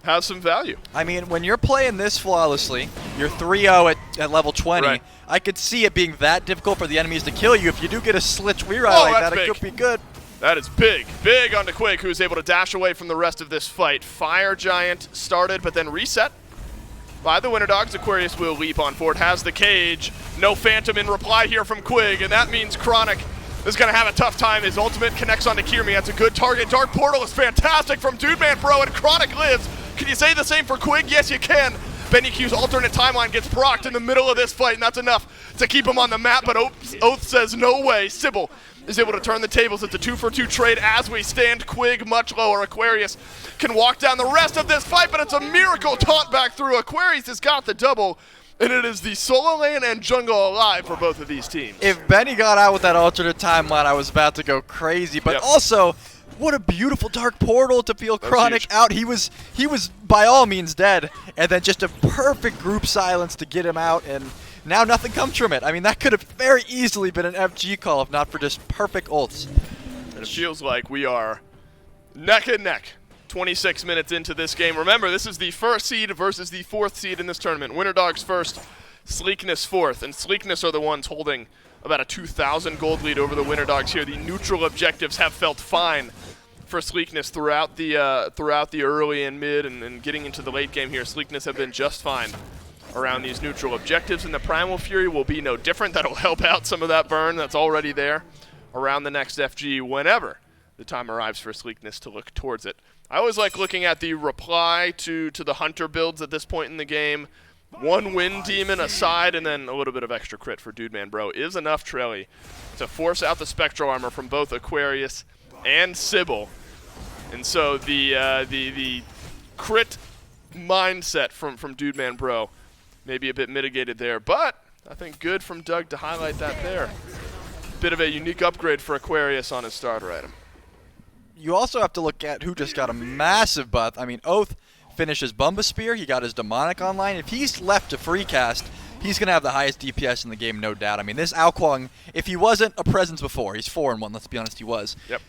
has some value? I mean, when you're playing this flawlessly, you're 3-0 at level 20, right. I could see it being that difficult for the enemies to kill you. If you do get a Slitch reroute like that, big. It could be good. That is big. Big onto Quig, who's able to dash away from the rest of this fight. Fire Giant started, but then reset by the Winter Dogs. Aquarius will leap on forward, has the cage. No Phantom in reply here from Quig, and that means Chronic is going to have a tough time. His ultimate connects onto Kirmi. That's a good target. Dark Portal is fantastic from Dude Man Bro, and Chronic lives. Can you say the same for Quig? Yes, you can. Benny Q's alternate timeline gets procced in the middle of this fight, and that's enough to keep him on the map, but Oath says no way. Sybil is able to turn the tables. It's a 2-for-2 trade as we stand. Quig much lower. Aquarius can walk down the rest of this fight, but it's a miracle taunt back through. Aquarius has got the double, and it is the solo lane and jungle alive for both of these teams. If Benny got out with that alternate timeline, I was about to go crazy, but also, what a beautiful dark portal to feel Chronic out. He was by all means dead, and then just a perfect group silence to get him out, and now nothing comes from it. I mean, that could have very easily been an FG call if not for just perfect ults. And it feels like we are neck and neck. 26 minutes into this game. Remember, this is the first seed versus the fourth seed in this tournament. Winter Dogs first, Sleekness fourth, and Sleekness are the ones holding about a 2,000 gold lead over the Winter Dogs here. The neutral objectives have felt fine for Sleekness throughout the early and mid and getting into the late game here. Sleekness have been just fine around these neutral objectives, and the Primal Fury will be no different. That'll help out some of that burn that's already there around the next FG whenever the time arrives for Sleekness to look towards it. I always like looking at the reply to the Hunter builds at this point in the game. One Wind Demon aside, and then a little bit of extra crit for Dude Man Bro is enough, Trelly, to force out the Spectral Armor from both Aquarius and Sybil. And so the crit mindset from Dude Man Bro may be a bit mitigated there, but I think good from Doug to highlight that there. Bit of a unique upgrade for Aquarius on his starter item. You also have to look at who just got a massive buff. I mean, Oath finished his Bumba Spear. He got his Demonic online. If he's left to free cast, he's going to have the highest DPS in the game, no doubt. I mean, this Ao Kuang, if he wasn't a presence before, he's 4-1, let's be honest, he was. Yep.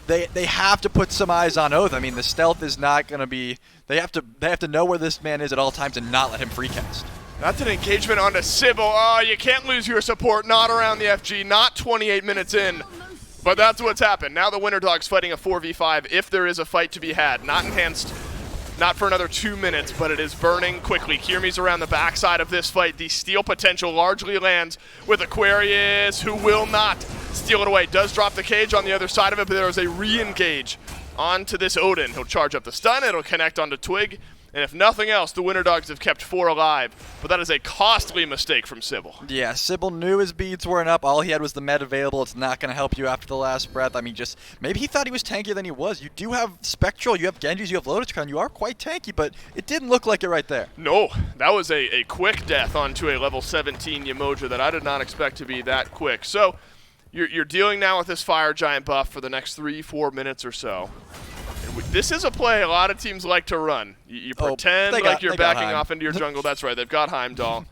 They have to put some eyes on Oath. I mean, the stealth is not going to be... They have to know where this man is at all times and not let him free cast. That's an engagement onto Sybil. Oh, you can't lose your support, not around the FG, not 28 minutes in. But that's what's happened. Now the Winter Dogs fighting a 4v5 if there is a fight to be had. Not enhanced, not for another 2 minutes, but it is burning quickly. Kiermi's around the backside of this fight. The steal potential largely lands with Aquarius, who will not steal it away. Does drop the cage on the other side of it, but there is a re-engage onto this Odin. He'll charge up the stun, it'll connect onto Twig, and if nothing else, the Winter Dogs have kept 4 alive, but that is a costly mistake from Sybil. Yeah, Sybil knew his beads weren't up. All he had was the med available. It's not going to help you after the last breath. I mean, just maybe he thought he was tankier than he was. You do have Spectral, you have Genjis, you have Lotus Crown. You are quite tanky, but it didn't look like it right there. No, that was a quick death onto a level 17 Yemoja that I did not expect to be that quick. So you're dealing now with this Fire Giant buff for the next 3-4 minutes or so. This is a play a lot of teams like to run. You pretend like you're backing off into your jungle. That's right, they've got Heimdall.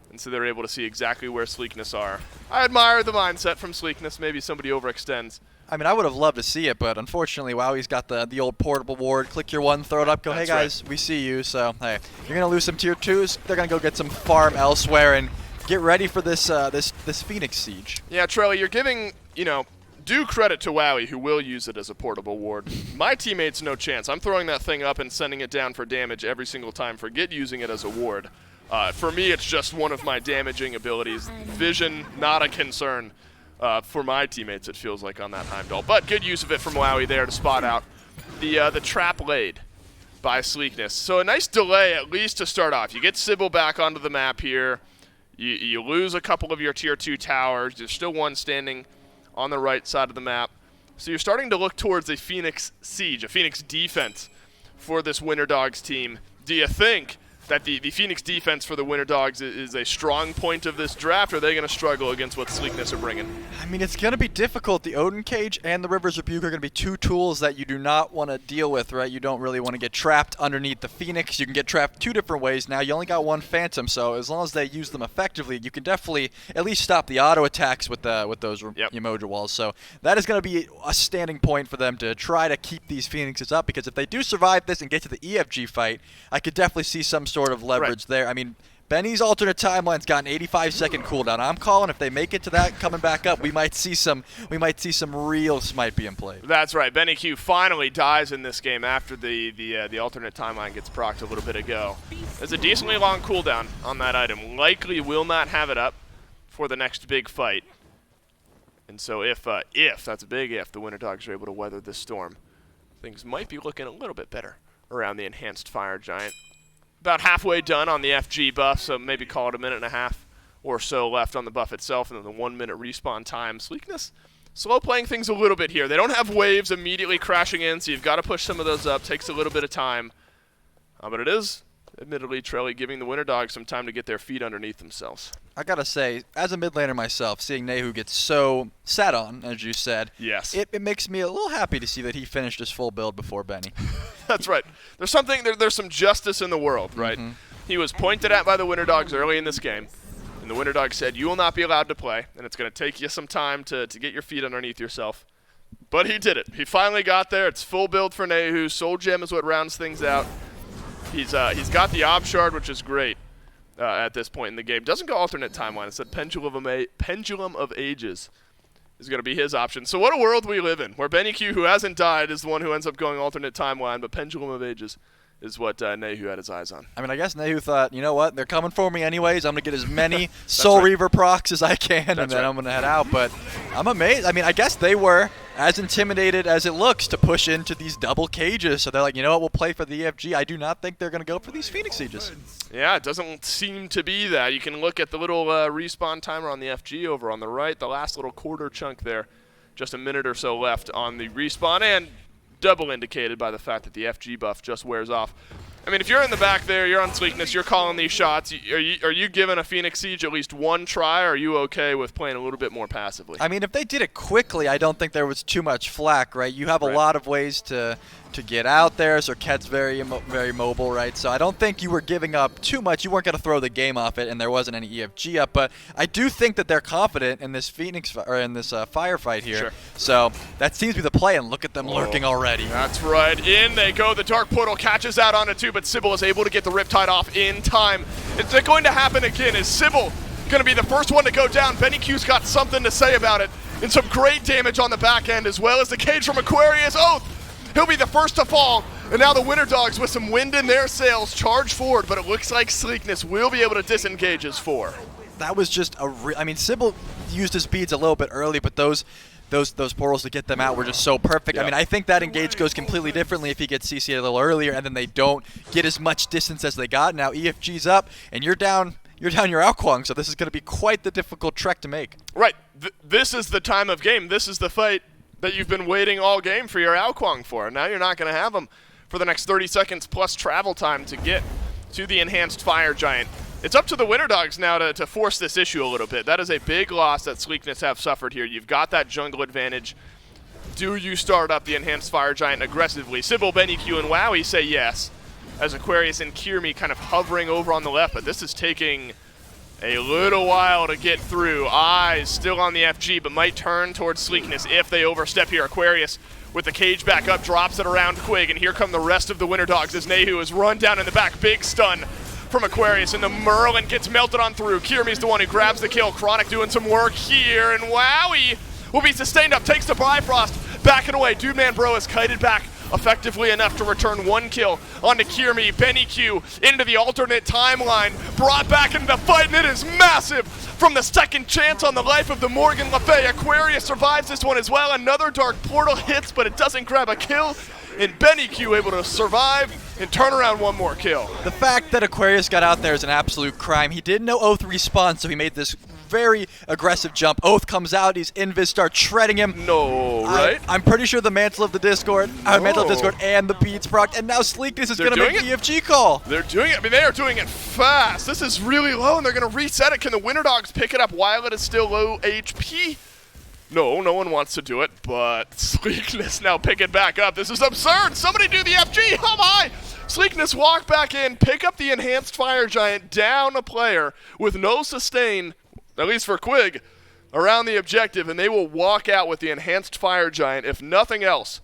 And so they're able to see exactly where Sleekness are. I admire the mindset from Sleekness. Maybe somebody overextends. I mean, I would have loved to see it, but unfortunately, WoW's got the old portable ward. Click your one, throw it up, go, hey guys, we see you. So, hey, you're going to lose some tier 2s. They're going to go get some farm elsewhere and get ready for this this Phoenix Siege. Yeah, Trelly, you're giving, due credit to Wowie, who will use it as a portable ward. My teammates, no chance. I'm throwing that thing up and sending it down for damage every single time. Forget using it as a ward. For me, it's just one of my damaging abilities. Vision, not a concern. For my teammates, it feels like on that Heimdall. But good use of it from Wowie there to spot out the trap laid by Sleekness. So a nice delay, at least to start off. You get Sybil back onto the map here. You lose a couple of your tier 2 towers. There's still one standing on the right side of the map. So you're starting to look towards a Phoenix siege, a Phoenix defense for this Winter Dogs team. Do you think that the Phoenix defense for the Winter Dogs is a strong point of this draft, or are they going to struggle against what Sleekness are bringing? I mean, it's going to be difficult. The Odin Cage and the River's Rebuke are going to be 2 tools that you do not want to deal with, right? You don't really want to get trapped underneath the Phoenix. You can get trapped 2 different ways. Now, you only got 1 Phantom, so as long as they use them effectively, you can definitely at least stop the auto attacks with those Yemoja walls. So that is going to be a standing point for them to try to keep these Phoenixes up, because if they do survive this and get to the EFG fight, I could definitely see some sort of leverage there. I mean, Benny's alternate timeline's got an 85-second cooldown. I'm calling if they make it to that coming back up, we might see some real SMITE being played. That's right. Benny Q finally dies in this game after the alternate timeline gets procced a little bit ago. There's a decently long cooldown on that item. Likely will not have it up for the next big fight. And so if that's a big if, the Winter Dogs are able to weather this storm, things might be looking a little bit better around the Enhanced Fire Giant. About halfway done on the FG buff, so maybe call it a minute and a half or so left on the buff itself, and then the 1 minute respawn time. Sleekness slow playing things a little bit here. They don't have waves immediately crashing in, so you've got to push some of those up. Takes a little bit of time, but it is admittedly Trelly giving the Winter Dogs some time to get their feet underneath themselves. I gotta say, as a mid laner myself, seeing Nehu get so sat on, as you said, yes, it makes me a little happy to see that he finished his full build before Benny. That's right. There's some justice in the world, right? He was pointed at by the Winter Dogs early in this game, and the Winter Dogs said, you will not be allowed to play, and it's going to take you some time to get your feet underneath yourself. But he did it. He finally got there. It's full build for Nehu. Soul Gem is what rounds things out. He's got the Ob Shard, which is great at this point in the game. Doesn't go alternate timeline. It said Pendulum of Ages is going to be his option. So what a world we live in, where Benny Q, who hasn't died, is the one who ends up going alternate timeline, but Pendulum of Ages is what Nehu had his eyes on. I mean, I guess Nehu thought, you know what, they're coming for me anyways. I'm going to get as many Soul Reaver procs as I can, and then I'm going to head out. But I'm amazed. I mean, I guess they were as intimidated as it looks to push into these double cages. So they're like, you know what, we'll play for the EFG. I do not think they're going to go for these Phoenix Sieges. Yeah, it doesn't seem to be that. You can look at the little respawn timer on the FG over on the right, the last little quarter chunk there. Just a minute or so left on the respawn, and double indicated by the fact that the FG buff just wears off. I mean, if you're in the back there, you're on Sleekness, you're calling these shots, are you giving a Phoenix Siege at least one try, or are you okay with playing a little bit more passively? I mean, if they did it quickly, I don't think there was too much flack, right? You have a lot of ways to get out there, so Ket's very mobile, right? So I don't think you were giving up too much. You weren't going to throw the game off it, and there wasn't any EFG up. But I do think that they're confident in this firefight here. Sure. So that seems to be the play, and look at them lurking already. That's right. In they go. The Dark Portal catches out on it too, but Sybil is able to get the Riptide off in time. It's going to happen again. Is Sybil going to be the first one to go down? Benny Q's got something to say about it, and some great damage on the back end, as well as the cage from Aquarius. Oath! He'll be the first to fall, and now the Winter Dogs, with some wind in their sails, charge forward, but it looks like Sleekness will be able to disengage his 4. That was just I mean, Sybil used his beads a little bit early, but those portals to get them out were just so perfect. Yep. I mean, I think that engage goes completely differently if he gets CC'd a little earlier, and then they don't get as much distance as they got. Now EFG's up, and you're down your Alquang, so this is going to be quite the difficult trek to make. Right. This is the time of game. This is the fight that you've been waiting all game for your Alquang for. Now you're not going to have them for the next 30 seconds plus travel time to get to the Enhanced Fire Giant. It's up to the Winter Dogs now to force this issue a little bit. That is a big loss that Sleekness have suffered here. You've got that jungle advantage. Do you start up the Enhanced Fire Giant aggressively? Sybil, Benny Q, and Wowie say yes, as Aquarius and Kirmi kind of hovering over on the left, but this is taking a little while to get through. Eyes still on the FG, but might turn towards Sleekness if they overstep here. Aquarius with the cage back up, drops it around Quig, and here come the rest of the Winter Dogs as Nehu is run down in the back. Big stun from Aquarius, and the Merlin gets melted on through. Kirmi's the one who grabs the kill. Chronic doing some work here, and Wowie will be sustained up, takes the Bifrost, backing away. Dude Man Bro is kited back effectively enough to return 1 kill onto Kirmi. Benny Q into the alternate timeline, brought back into the fight, and it is massive from the second chance on the life of the Morgan Le Fay. Aquarius survives this one as well. Another Dark Portal hits, but it doesn't grab a kill, and Benny Q able to survive and turn around 1 more kill. The fact that Aquarius got out there is an absolute crime. He didn't know Oath respawn, so he made this very aggressive jump. Oath comes out, he's invis, starts shredding him. No, right? I'm pretty sure the Mantle of the Discord, Mantle of Discord and the Beats proc, and now Sleekness is going to make the EFG call. They're doing it. I mean, they are doing it fast. This is really low, and they're going to reset it. Can the Winter Dogs pick it up while it is still low HP? No, no one wants to do it, but Sleekness now pick it back up. This is absurd. Somebody do the FG. How high? Sleekness walk back in, pick up the Enhanced Fire Giant, down a player with no sustain, at least for Quig, around the objective, and they will walk out with the Enhanced Fire Giant. If nothing else,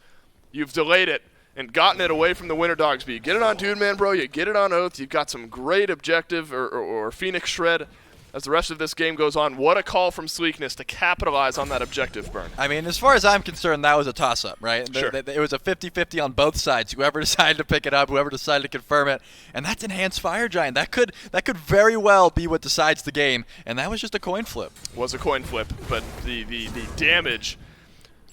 you've delayed it and gotten it away from the Winter Dogs. But you get it on Dude Man Bro, you get it on Oath, you've got some great objective or Phoenix Shred as the rest of this game goes on. What a call from Sleekness to capitalize on that objective burn. I mean, as far as I'm concerned, that was a toss-up, right? Sure. It was a 50-50 on both sides. Whoever decided to pick it up, whoever decided to confirm it, and that's Enhanced Fire Giant. That could very well be what decides the game, and that was just a coin flip. Was a coin flip, but the damage,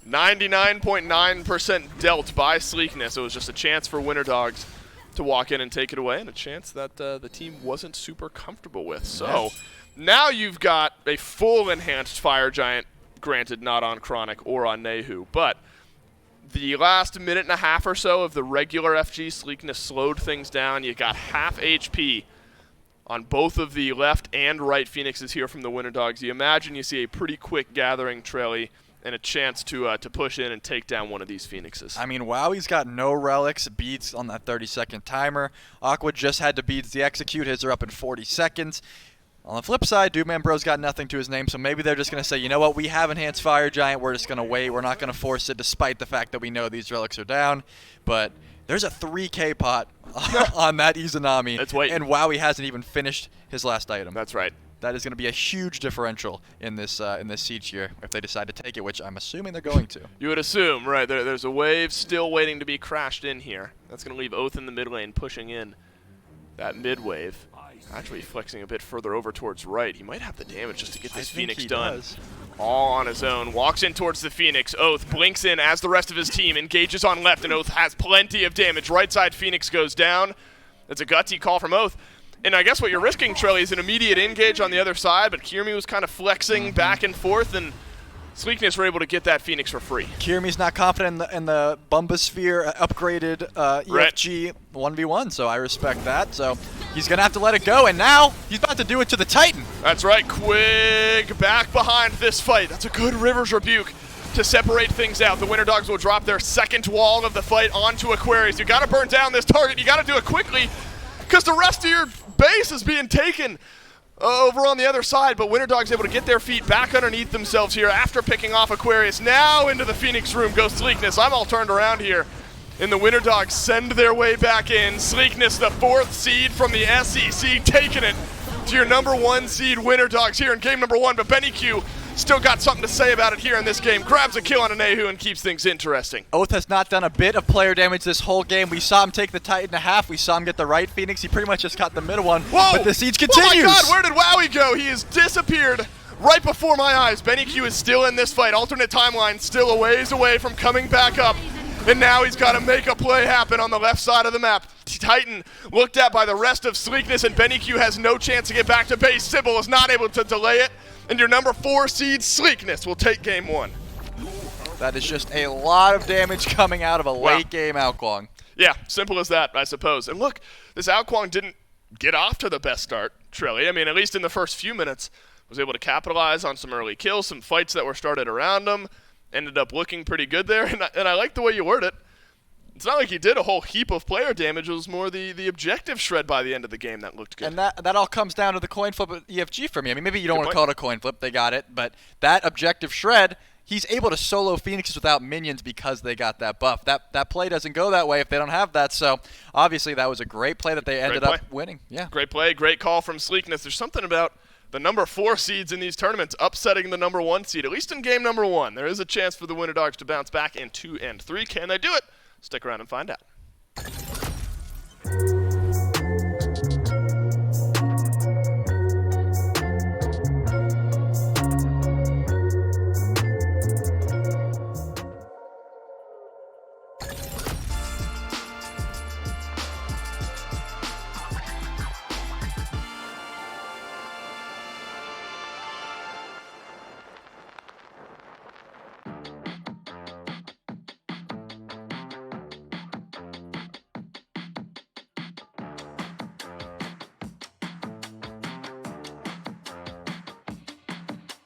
99.9% dealt by Sleekness. It was just a chance for Winter Dogs to walk in and take it away, and a chance that the team wasn't super comfortable with. So now you've got a full enhanced Fire Giant, granted not on Chronic or on Nehu, but the last minute and a half or so of the regular FG, Sleekness slowed things down. You got half HP on both of the left and right Phoenixes here from the Winter Dogs. You imagine you see a pretty quick gathering, Trelly, and a chance to push in and take down one of these Phoenixes. I mean, Wowie's got no relics, beads on that 30-second timer. Aqua just had to beads the execute. His are up in 40 seconds. On the flip side, Doom Man Bro's got nothing to his name, so maybe they're just going to say, you know what, we have Enhanced Fire Giant, we're just going to wait. We're not going to force it despite the fact that we know these relics are down. But there's a 3K pot on that Izanami, and Wowie hasn't even finished his last item. That's right. That is going to be a huge differential in this siege here if they decide to take it, which I'm assuming they're going to. You would assume, right. There's a wave still waiting to be crashed in here. That's going to leave Oath in the mid lane pushing in that mid wave. Actually flexing a bit further over towards right. He might have the damage just to get this Phoenix done. All on his own. Walks in towards the Phoenix. Oath blinks in as the rest of his team engages on left, and Oath has plenty of damage. Right side Phoenix goes down. That's a gutsy call from Oath. And I guess what you're risking, Trelly, is an immediate engage on the other side, but Kirmi was kind of flexing back and forth, and Sleekness were able to get that Phoenix for free. Kirmi's not confident in the Bumbasphere upgraded EFG 1v1, so I respect that. So he's going to have to let it go, and now he's about to do it to the Titan. That's right, Quig back behind this fight. That's a good Rivers Rebuke to separate things out. The Winter Dogs will drop their second wall of the fight onto Aquarius. You got to burn down this target. You got to do it quickly because the rest of your base is being taken over on the other side, but Winter Dogs able to get their feet back underneath themselves here after picking off Aquarius. Now into the Phoenix room goes Sleekness. I'm all turned around here. And the Winter Dogs send their way back in. Sleekness, the 4th seed from the SEC, taking it to your #1 seed Winter Dogs here in game #1. But Benny Q still got something to say about it here in this game. Grabs a kill on a Nehu and keeps things interesting. Oath has not done a bit of player damage this whole game. We saw him take the Titan to half. We saw him get the right Phoenix. He pretty much just got the middle one. Whoa! But the siege continues. Oh my god, where did Wowie go? He has disappeared right before my eyes. Benny Q is still in this fight. Alternate timeline still a ways away from coming back up. And now he's got to make a play happen on the left side of the map. Titan looked at by the rest of Sleekness, and Benny Q has no chance to get back to base. Sybil is not able to delay it. And your #4 seed, Sleekness, will take game 1. That is just a lot of damage coming out of a late game Alkwang. Yeah, simple as that, I suppose. And look, this Alkwang didn't get off to the best start, Trelly. I mean, at least in the first few minutes, was able to capitalize on some early kills, some fights that were started around him. Ended up looking pretty good there, and I like the way you word it. It's not like he did a whole heap of player damage. It was more the objective shred by the end of the game that looked good. And that all comes down to the coin flip of EFG for me. I mean, maybe you don't want to call it a coin flip. They got it. But that objective shred, he's able to solo Phoenixes without minions because they got that buff. That play doesn't go that way if they don't have that. So, obviously, that was a great play that they ended up winning. Yeah. Great play. Great call from Sleekness. There's something about the #4 seeds in these tournaments upsetting the #1 seed, at least in game #1. There is a chance for the Winter Dogs to bounce back in 2 and 3. Can they do it? Stick around and find out.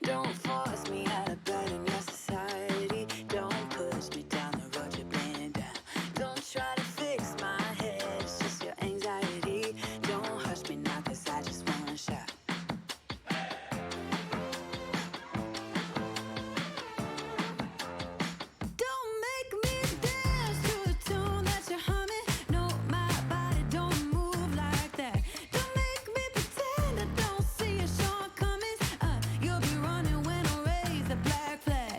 Don't force me out of bed in your society. Don't push me down the road you're planning down. Don't try to fix my head, it's just your anxiety. Don't hush me now, cause I just wanna shout. Don't make me dance to a tune that you're humming. No, my body don't move like that. Don't make me pretend I don't see your shortcomings. You'll be running when I raise the black flag.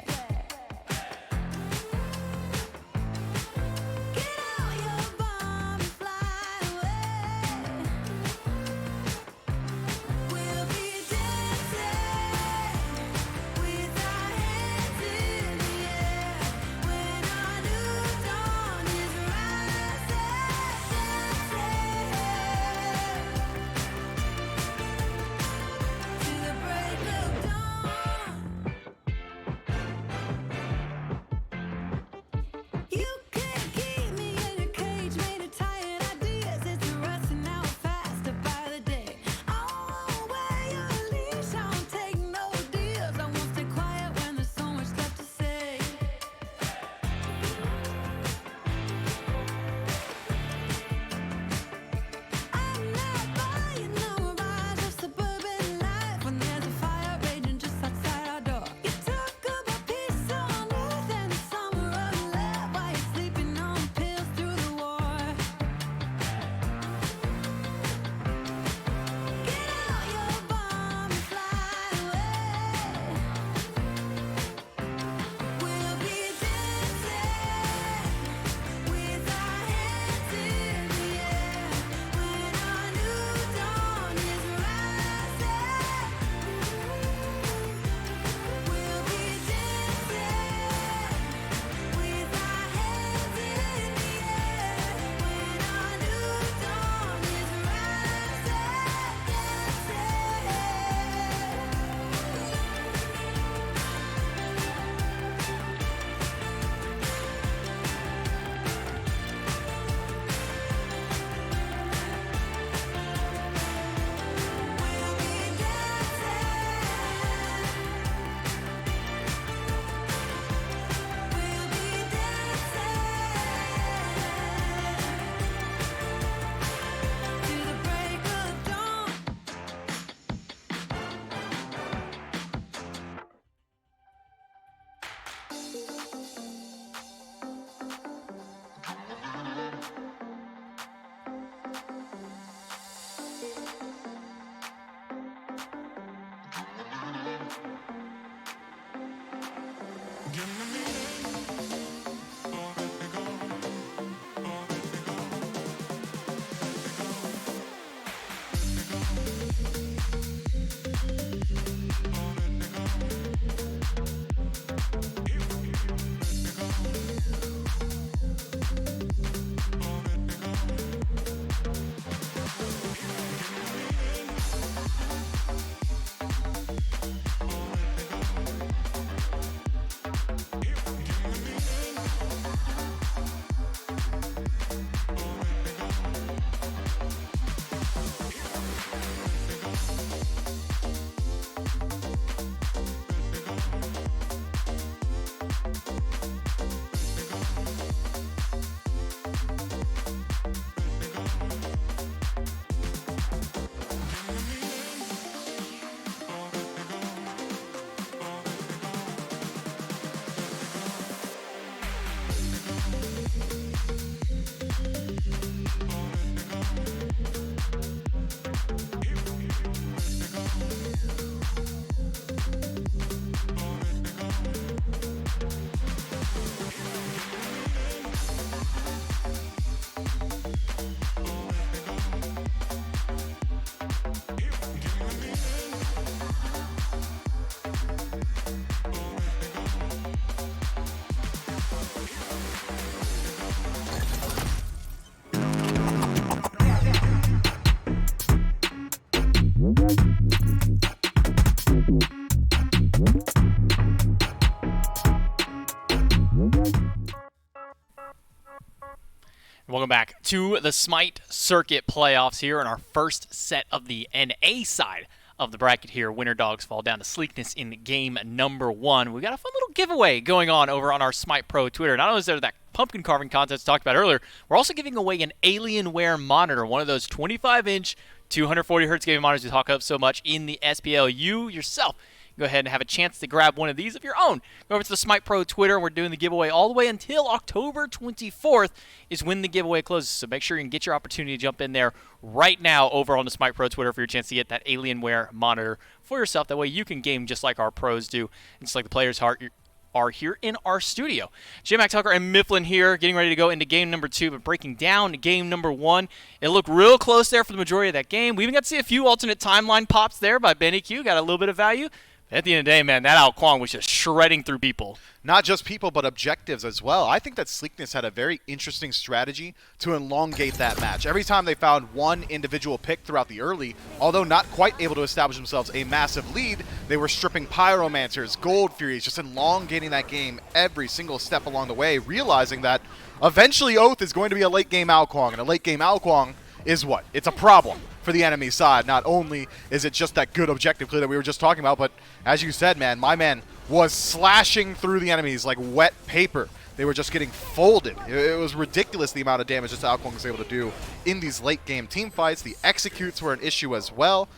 Welcome back to the SMITE Circuit playoffs here in our first set of the NA side of the bracket here. Winter Dogs fall down to Sleekness in game number 1. We got a fun little giveaway going on over on our SMITE Pro Twitter. Not only is there that pumpkin carving contest talked about earlier, we're also giving away an Alienware monitor, one of those 25-inch 240 hertz gaming monitors we talk about so much in the SPL. You yourself go ahead and have a chance to grab one of these of your own. Go over to the SMITE Pro Twitter. We're doing the giveaway all the way until October 24th is when the giveaway closes. So make sure you can get your opportunity to jump in there right now over on the SMITE Pro Twitter for your chance to get that Alienware monitor for yourself. That way you can game just like our pros do, and just like the players are here in our studio. J-Mac Tucker and Mifflin here, getting ready to go into game number 2, but breaking down game number 1. It looked real close there for the majority of that game. We even got to see a few alternate timeline pops there by Benny Q. Got a little bit of value. At the end of the day, man, that Ao Kwang was just shredding through people. Not just people, but objectives as well. I think that Sleekness had a very interesting strategy to elongate that match. Every time they found one individual pick throughout the early, although not quite able to establish themselves a massive lead, they were stripping Pyromancers, Gold Furies, just elongating that game every single step along the way, realizing that eventually Oath is going to be a late game Ao Kwang, and a late game Ao Kwang is what? It's a problem for the enemy side. Not only is it just that good objective clear that we were just talking about, but as you said, man, my man was slashing through the enemies like wet paper. They were just getting folded. It was ridiculous the amount of damage that Ao Kwang was able to do in these late game team fights. The executes were an issue as well.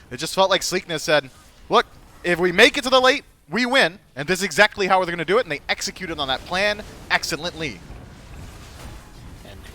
It just felt like Sleekness said, look, if we make it to the late, we win, and this is exactly how we're going to do it, and they executed on that plan excellently.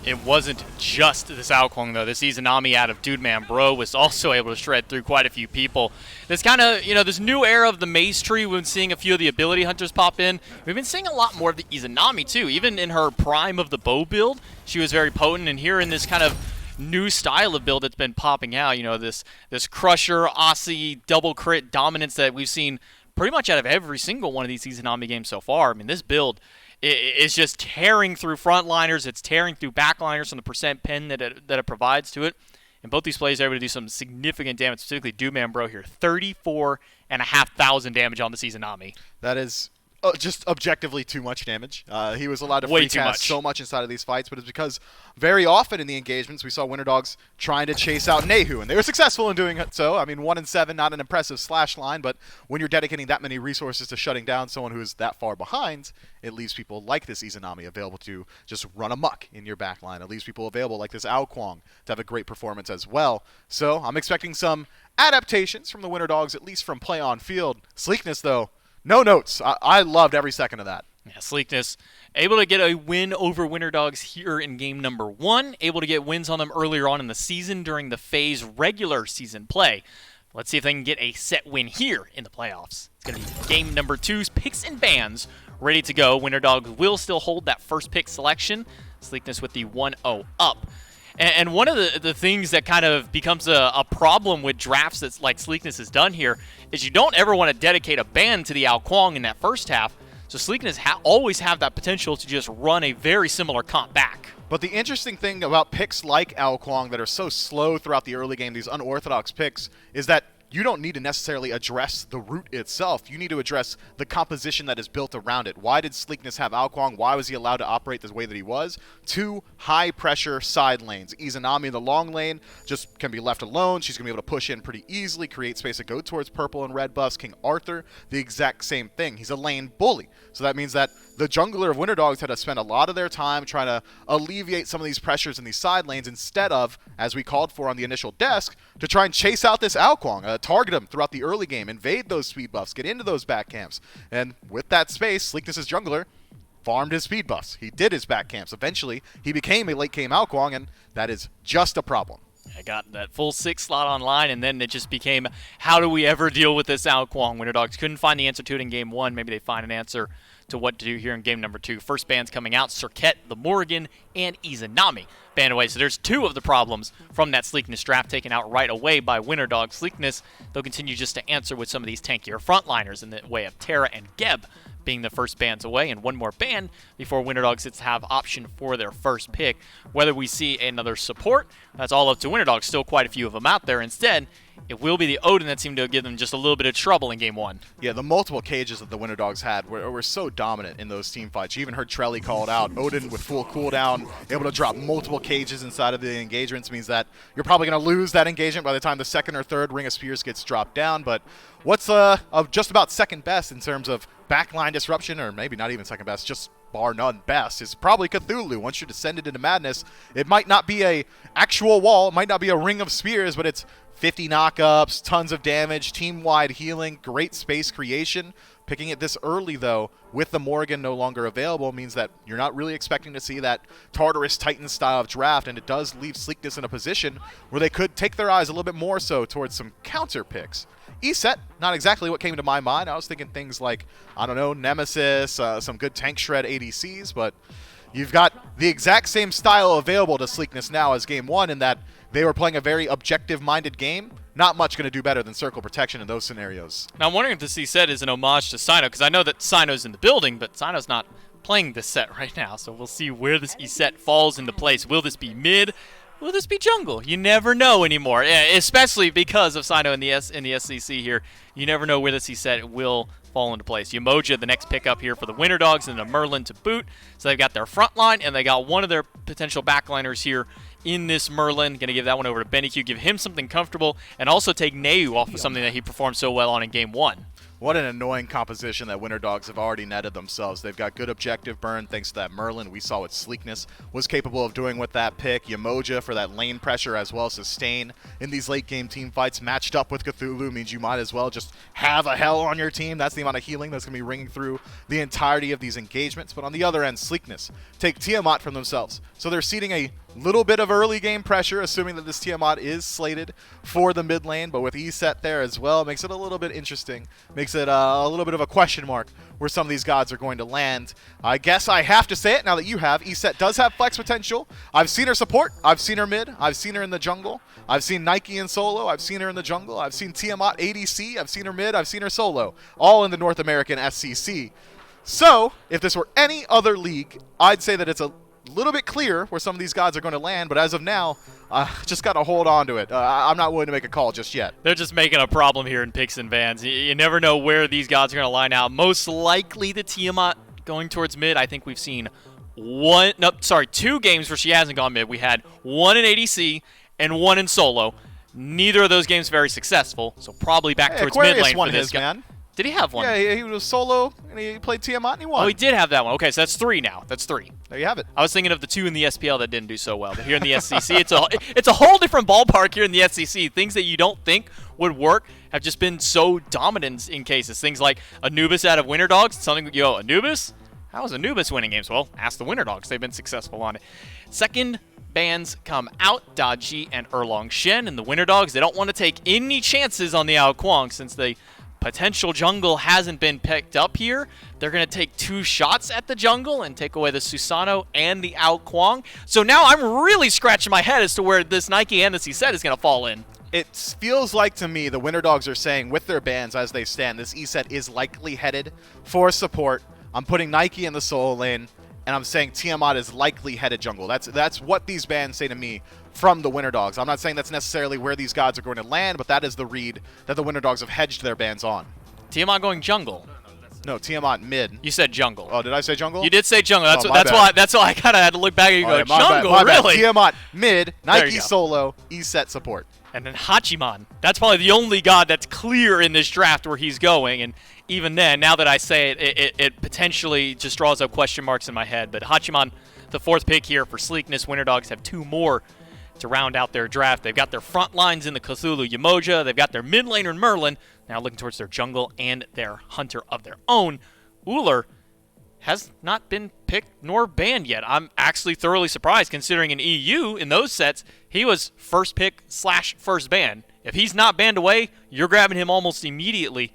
It wasn't just this Ao Kwang, though. This Izanami out of Dude Man Bro was also able to shred through quite a few people. This kind of, this new era of the Maze Tree, we've been seeing a few of the ability hunters pop in. We've been seeing a lot more of the Izanami, too. Even in her prime of the bow build, she was very potent. And here in this kind of new style of build that's been popping out, this Crusher, Aussie, double crit dominance that we've seen pretty much out of every single one of these Izanami games so far. I mean, this build it's just tearing through frontliners. It's tearing through backliners from the percent pen that it provides to it. And both these players are able to do some significant damage, specifically Doom Bro here. 34,500 damage on the Izanami. That is just objectively too much damage. He was allowed to Way free too cast much. so much inside of these fights, but it's because very often in the engagements we saw Winter Dogs trying to chase out Nehu, and they were successful in doing it so. I mean, 1-7, not an impressive slash line, but when you're dedicating that many resources to shutting down someone who is that far behind, it leaves people like this Izanami available to just run amok in your backline. It leaves people available like this Ao Kwang to have a great performance as well. So I'm expecting some adaptations from the Winter Dogs, at least from play on field. Sleekness, though, no notes. I loved every second of that. Yeah, Sleekness able to get a win over Winter Dogs here in game number 1. Able to get wins on them earlier on in the season during the phase regular season play. Let's see if they can get a set win here in the playoffs. It's going to be game number 2's picks and bans ready to go. Winter Dogs will still hold that first pick selection. Sleekness with the 1-0 up. And one of the things that kind of becomes a problem with drafts that's like Sleekness has done here is you don't ever want to dedicate a ban to the Ao Kuang in that first half. So Sleekness always have that potential to just run a very similar comp back. But the interesting thing about picks like Ao Kuang that are so slow throughout the early game, these unorthodox picks, is that you don't need to necessarily address the route itself. You need to address the composition that is built around it. Why did Sleekness have Ao Kuang? Why was he allowed to operate the way that he was? 2 high-pressure side lanes. Izanami in the long lane just can be left alone. She's going to be able to push in pretty easily, create space to go towards purple and red buffs. King Arthur, the exact same thing. He's a lane bully. So that means that the jungler of Winter Dogs had to spend a lot of their time trying to alleviate some of these pressures in these side lanes instead of, as we called for on the initial desk, to try and chase out this Ao Kuang, target him throughout the early game, invade those speed buffs, get into those back camps. And with that space, Sleekness' jungler farmed his speed buffs. He did his back camps. Eventually, he became a late game Ao Kuang, and that is just a problem. I got that full 6 slot online, and then it just became, how do we ever deal with this Ao Kuang? Winter Dogs couldn't find the answer to it in game 1. Maybe they find an answer to what to do here in game number 2. First bans coming out, Serket, the Morgan, and Izanami banned away. So there's 2 of the problems from that Sleekness draft taken out right away by Winter Dogs. Sleekness, they'll continue just to answer with some of these tankier frontliners in the way of Terra and Geb being the first bans away, and one more ban before Winter Dogs gets to have option for their first pick. Whether we see another support, that's all up to Winter Dogs. Still quite a few of them out there. Instead, it will be the Odin that seemed to give them just a little bit of trouble in game 1. Yeah, the multiple cages that the Winter Dogs had were so dominant in those team fights. You even heard Trelly call it out. Odin with full cooldown, able to drop multiple cages inside of the engagements means that you're probably going to lose that engagement by the time the second or third Ring of Spears gets dropped down. But what's just about second best in terms of backline disruption, or maybe not even second best, just bar none best, is probably Cthulhu. Once you're descended into madness, it might not be a actual wall, it might not be a Ring of Spears, but it's 50 knockups, tons of damage, team-wide healing, great space creation. Picking it this early, though, with the Morgan no longer available, means that you're not really expecting to see that Tartarus Titan style of draft, and it does leave Sleekness in a position where they could take their eyes a little bit more so towards some counter picks. E-set, not exactly what came to my mind. I was thinking things like, I don't know, Nemesis, some good tank shred ADCs, but you've got the exact same style available to Sleekness now as game 1 in that they were playing a very objective-minded game. Not much going to do better than circle protection in those scenarios. Now, I'm wondering if this set is an homage to Sino, because I know that Sino's in the building, but Sino's not playing this set right now, so we'll see where this E-set falls into place. Will this be mid? Will this be jungle? You never know anymore, especially because of Sino in the SCC here. You never know where this E-set will fall into place. Umoja, the next pickup here for the Winter Dogs, and a Merlin to boot. So they've got their front line, and they got one of their potential backliners here in this Merlin. Going to give that one over to BennyQ, give him something comfortable, and also take Neu off of something that he performed so well on in game 1. What an annoying composition that Winter Dogs have already netted themselves. They've got good objective burn thanks to that Merlin. We saw what Sleekness was capable of doing with that pick. Umoja for that lane pressure as well as sustain in these late game team fights matched up with Cthulhu means you might as well just have a hell on your team. That's the amount of healing that's going to be ringing through the entirety of these engagements. But on the other end, Sleekness take Tiamat from themselves. So they're seeding a little bit of early game pressure, assuming that this Tiamat is slated for the mid lane, but with E-set there as well, makes it a little bit interesting. Makes it a little bit of a question mark where some of these gods are going to land. I guess I have to say it now that you have. E-set does have flex potential. I've seen her support. I've seen her mid. I've seen her in the jungle. I've seen Nike in solo. I've seen her in the jungle. I've seen Tiamat ADC. I've seen her mid. I've seen her solo. All in the North American SCC. So, if this were any other league, I'd say that it's a little bit clear where some of these gods are going to land, but as of now, just got to hold on to it. I'm not willing to make a call just yet. They're just making a problem here in picks and bans. You never know where these gods are going to line out. Most likely the Tiamat going towards mid. I think we've seen two games where she hasn't gone mid. We had one in ADC and one in solo. Neither of those games very successful, so probably back towards mid lane for this guy. Man. Did he have one? Yeah, he was solo, and he played Tiamat, and he won. Oh, he did have that one. Okay, so that's 3 now. That's 3. There you have it. I was thinking of the 2 in the SPL that didn't do so well, but here in the SCC, it's a whole different ballpark here in the SCC. Things that you don't think would work have just been so dominant in cases. Things like Anubis out of Winter Dogs. Something, Anubis? How is Anubis winning games? Well, ask the Winter Dogs. They've been successful on it. Second bans come out, Daji and Erlong Shen, and the Winter Dogs, they don't want to take any chances on the Ao Kuang since they potential jungle hasn't been picked up here. They're going to take 2 shots at the jungle and take away the Susano and the Ao Kuang. So now I'm really scratching my head as to where this Nike and this ESET is going to fall in. It feels like to me the Winter Dogs are saying with their bans as they stand, this ESET is likely headed for support. I'm putting Nike in the solo lane, and I'm saying Tiamat is likely headed jungle. That's what these bans say to me from the Winter Dogs. I'm not saying that's necessarily where these gods are going to land, but that is the read that the Winter Dogs have hedged their bans on. Tiamat going jungle. No, Tiamat mid. You said jungle. Oh, did I say jungle? You did say jungle. That's, Oh, my bad. that's why I kind of had to look back at you and go, jungle, my bad. really? Tiamat mid, There you Nike go. solo, ESET support. And then Hachiman. That's probably the only god that's clear in this draft where he's going. And even then, now that I say it, it potentially just draws up question marks in my head. But Hachiman, the 4th pick here for Sleekness. Winter Dogs have 2 more to round out their draft. They've got their front lines in the Cthulhu Umoja. They've got their mid laner in Merlin. Now looking towards their jungle and their hunter of their own. Uller has not been picked nor banned yet. I'm actually thoroughly surprised considering in EU, in those sets, he was first pick / first ban. If he's not banned away, you're grabbing him almost immediately.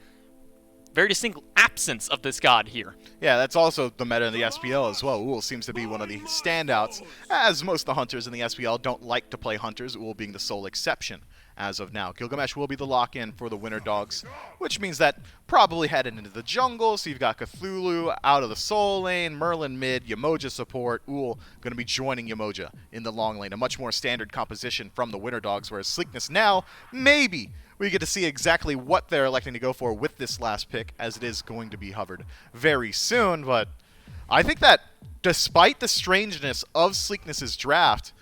Very distinct absence of this god here. Yeah, that's also the meta in the SPL as well. Ull seems to be one of the standouts, as most of the hunters in the SPL don't like to play hunters, Ull being the sole exception as of now. Gilgamesh will be the lock-in for the Winter Dogs, which means that probably headed into the jungle, so you've got Cthulhu out of the soul lane, Merlin mid, Umoja support, Ull going to be joining Umoja in the long lane, a much more standard composition from the Winter Dogs, whereas Sleekness now, maybe we get to see exactly what they're electing to go for with this last pick, as it is going to be hovered very soon. But I think that despite the strangeness of Sleekness's draft,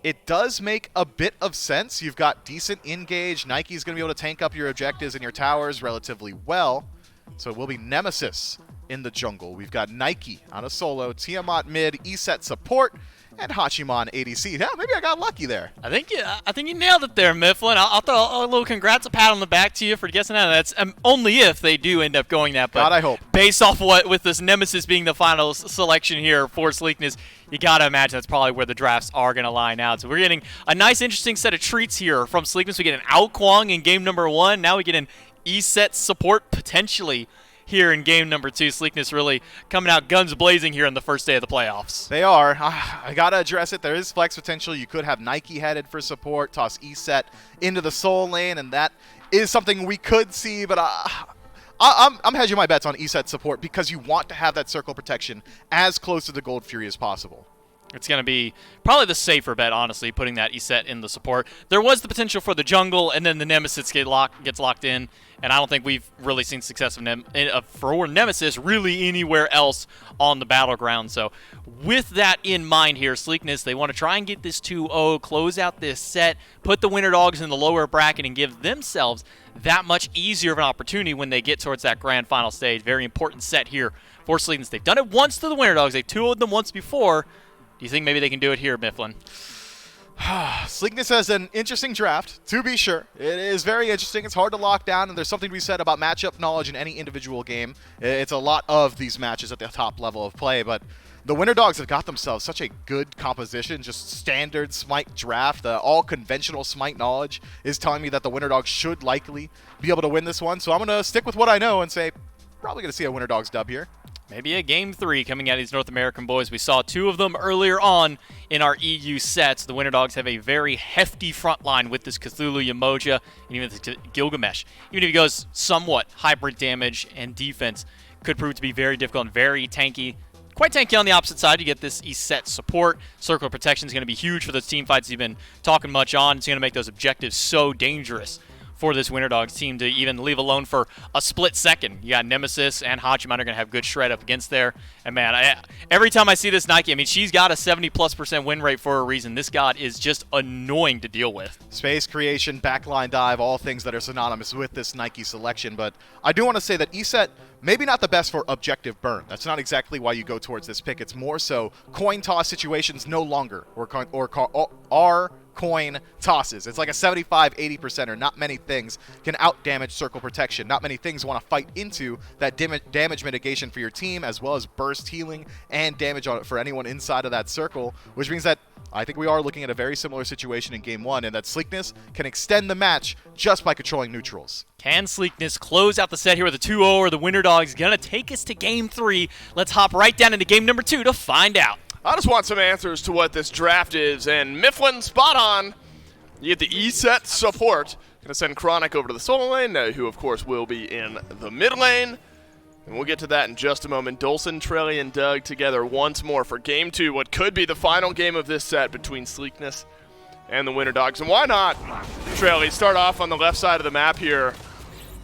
it does make a bit of sense. You've got decent engage. Nike's going to be able to tank up your objectives and your towers relatively well. So it will be Nemesis in the jungle. We've got Nike on a solo, Tiamat mid, ESET support, and Hachiman ADC. Yeah, maybe I got lucky there. I think you nailed it there, Mifflin. I'll throw a little congrats, a pat on the back to you for guessing that. That's only if they do end up going that. But God, I hope. Based off what with this Nemesis being the final selection here for Sleekness, you got to imagine that's probably where the drafts are going to line out. So we're getting a nice, interesting set of treats here from Sleekness. We get an Ao Kuang in game number 1. Now we get an ESET support potentially here in game number 2. Sleekness really coming out guns blazing here on the first day of the playoffs. They are. I got to address it. There is flex potential. You could have Nike headed for support, toss ESET into the soul lane, and that is something we could see, but I'm hedging my bets on ESET support because you want to have that circle protection as close to the Gold Fury as possible. It's going to be probably the safer bet, honestly, putting that ESET in the support. There was the potential for the jungle, and then the Nemesis gets locked in, and I don't think we've really seen success for Nemesis really anywhere else on the battleground. So with that in mind here, Sleekness, they want to try and get this 2-0, close out this set, put the Winter Dogs in the lower bracket, and give themselves that much easier of an opportunity when they get towards that grand final stage. Very important set here for Sleekness. They've done it once to the Winter Dogs. They've 2-0'd them once before. Do you think maybe they can do it here, Mifflin? Sleekness has an interesting draft, to be sure. It is very interesting. It's hard to lock down, and there's something to be said about matchup knowledge in any individual game. It's a lot of these matches at the top level of play, but the Winter Dogs have got themselves such a good composition, just standard SMITE draft. All conventional SMITE knowledge is telling me that the Winter Dogs should likely be able to win this one, so I'm going to stick with what I know and say probably going to see a Winter Dogs dub here. Maybe a Game 3 coming out of these North American boys. We saw 2 of them earlier on in our EU sets. The Winter Dogs have a very hefty front line with this Cthulhu Umoja and even the Gilgamesh. Even if he goes somewhat hybrid damage and defense, could prove to be very difficult and very tanky. Quite tanky on the opposite side. You get this ESET support. Circle protection is going to be huge for those team fights you've been talking much on. It's going to make those objectives so dangerous for this Winter Dogs team to even leave alone for a split second. You got Nemesis and Hachiman are going to have good shred up against there. And man, every time I see this Nike, I mean, she's got a 70+% win rate for a reason. This god is just annoying to deal with. Space creation, backline dive, all things that are synonymous with this Nike selection. But I do want to say that ESET, maybe not the best for objective burn. That's not exactly why you go towards this pick. It's more so coin toss situations no longer, are coin tosses. It's like a 75-80%er. Not many things can out-damage circle protection. Not many things want to fight into that damage mitigation for your team, as well as burst healing and damage on it for anyone inside of that circle, which means that I think we are looking at a very similar situation in Game 1, and that Sleekness can extend the match just by controlling neutrals. Can Sleekness close out the set here with a 2-0, or the Winter Dogs going to take us to Game 3? Let's hop right down into Game number 2 to find out. I just want some answers to what this draft is, and Mifflin spot on. You get the E-set support. Going to send Chronic over to the solo lane, who of course will be in the mid lane. And we'll get to that in just a moment. Dolson, Trelly, and Doug together once more for Game 2, what could be the final game of this set between Sleekness and the Winter Dogs. And why not, Trelly, start off on the left side of the map here.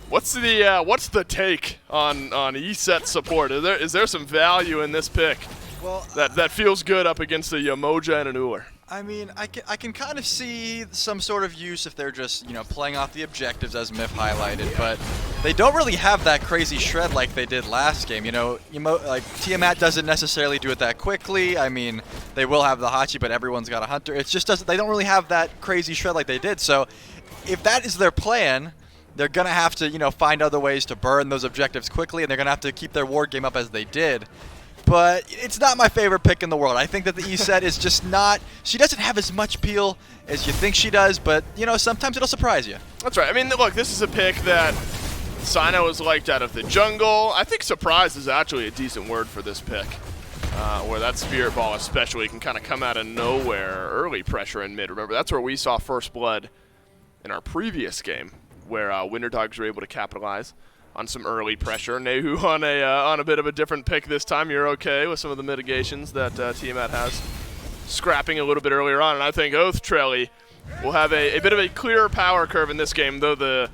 What's the take on E-set support? Is there some value in this pick? Well, that feels good up against a Yamoja and an Uller. I mean, I can kind of see some sort of use if they're just, playing off the objectives as Miff highlighted, but they don't really have that crazy shred like they did last game. Tiamat doesn't necessarily do it that quickly. I mean, they will have the Hachi, but everyone's got a Hunter. It's just they don't really have that crazy shred like they did. So if that is their plan, they're going to have to, find other ways to burn those objectives quickly, and they're going to have to keep their ward game up as they did. But it's not my favorite pick in the world. I think that the E-set is just not... She doesn't have as much peel as you think she does, but, sometimes it'll surprise you. That's right. I mean, look, this is a pick that Sino is liked out of the jungle. I think surprise is actually a decent word for this pick, where that Spirit Ball especially can kind of come out of nowhere. Early pressure in mid. Remember, that's where we saw First Blood in our previous game, where Winter Dogs were able to capitalize on some early pressure. Nehu on a bit of a different pick this time. You're okay with some of the mitigations that Tiamat has, scrapping a little bit earlier on. And I think Oath Trelly will have a bit of a clearer power curve in this game, though the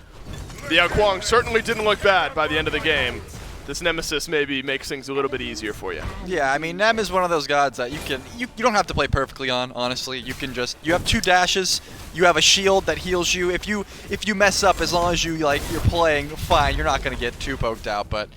Kwang certainly didn't look bad by the end of the game. This Nemesis maybe makes things a little bit easier for you. Yeah, I mean, Nem is one of those gods that you don't have to play perfectly on, honestly. You have 2 dashes, you have a shield that heals you. If you mess up, as long as you're playing fine, you're not going to get too poked out. But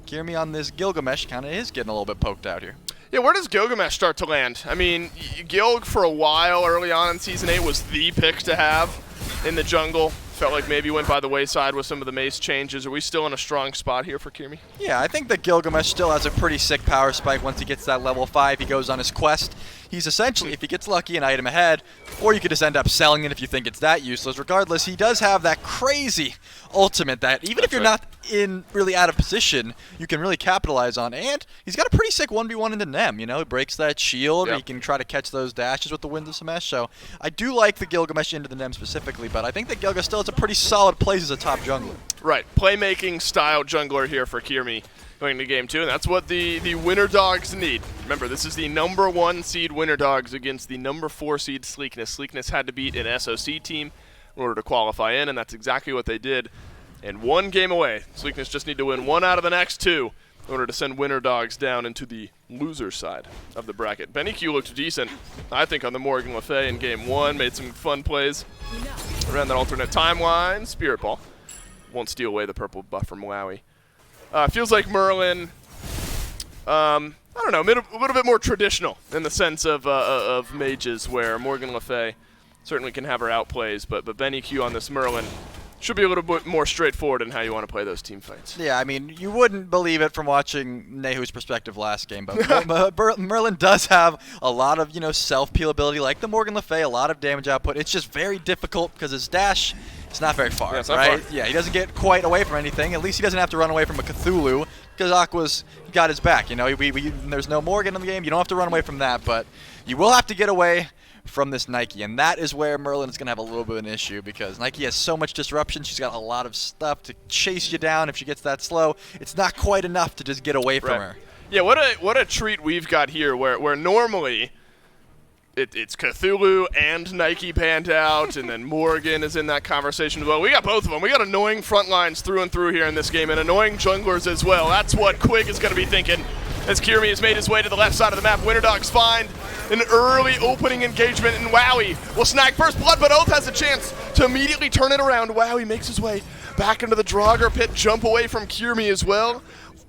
Kirmi on this Gilgamesh kind of is getting a little bit poked out here. Yeah, where does Gilgamesh start to land? I mean, Gilg for a while early on in Season 8 was the pick to have in the jungle. Felt like maybe went by the wayside with some of the mace changes. Are we still in a strong spot here for Kirmi? Yeah, I think that Gilgamesh still has a pretty sick power spike. Once he gets to that level 5, he goes on his quest. He's essentially, if he gets lucky, an item ahead, or you could just end up selling it if you think it's that useless. Regardless, he does have that crazy ultimate that even if you're not in really out of position, you can really capitalize on. And he's got a pretty sick 1v1 into Nem. He breaks that shield. Yep. He can try to catch those dashes with the Winds of Smash. So I do like the Gilgamesh into the Nem specifically, but I think that Gilga still has a pretty solid place as a top jungler. Right, playmaking style jungler here for Kirmi going into Game 2, and that's what the Winter Dogs need. Remember, this is the number 1 seed Winter Dogs against the number 4 seed Sleekness. Sleekness had to beat an SOC team in order to qualify in, and that's exactly what they did. And 1 game away. Sleekness just need to win 1 out of the next 2 in order to send Winter Dogs down into the loser side of the bracket. Benny Q looked decent, I think, on the Morgan Le Fay in Game 1. Made some fun plays around that alternate timeline. Spirit Ball won't steal away the purple buff from Malawi. Feels like Merlin, I don't know, a little bit more traditional in the sense of mages, where Morgan Le Fay certainly can have her outplays, but Benny Q on this Merlin should be a little bit more straightforward in how you want to play those team fights. Yeah, I mean, you wouldn't believe it from watching Nehu's perspective last game, but Merlin does have a lot of, self-peel ability, like the Morgan Le Fay, a lot of damage output. It's just very difficult because his dash is not very far, right? Yeah, he doesn't get quite away from anything. At least he doesn't have to run away from a Cthulhu, because Aqua's got his back. There's no Morgan in the game. You don't have to run away from that, but you will have to get away from this Nike, and that is where Merlin is going to have a little bit of an issue, because Nike has so much disruption. She's got a lot of stuff to chase you down. If she gets that slow, it's not quite enough to just get away from her. Yeah, what a treat we've got here, where normally it's Cthulhu and Nike panned out, and then Morgan is in that conversation as well. We got both of them. We got annoying front lines through and through here in this game, and annoying junglers as well. That's what Quig is going to be thinking as Kirmi has made his way to the left side of the map. Winter Dogs find an early opening engagement, and Wowie will snag first blood, but Oath has a chance to immediately turn it around. Wowie makes his way back into the Draugr pit, jump away from Kirmi as well.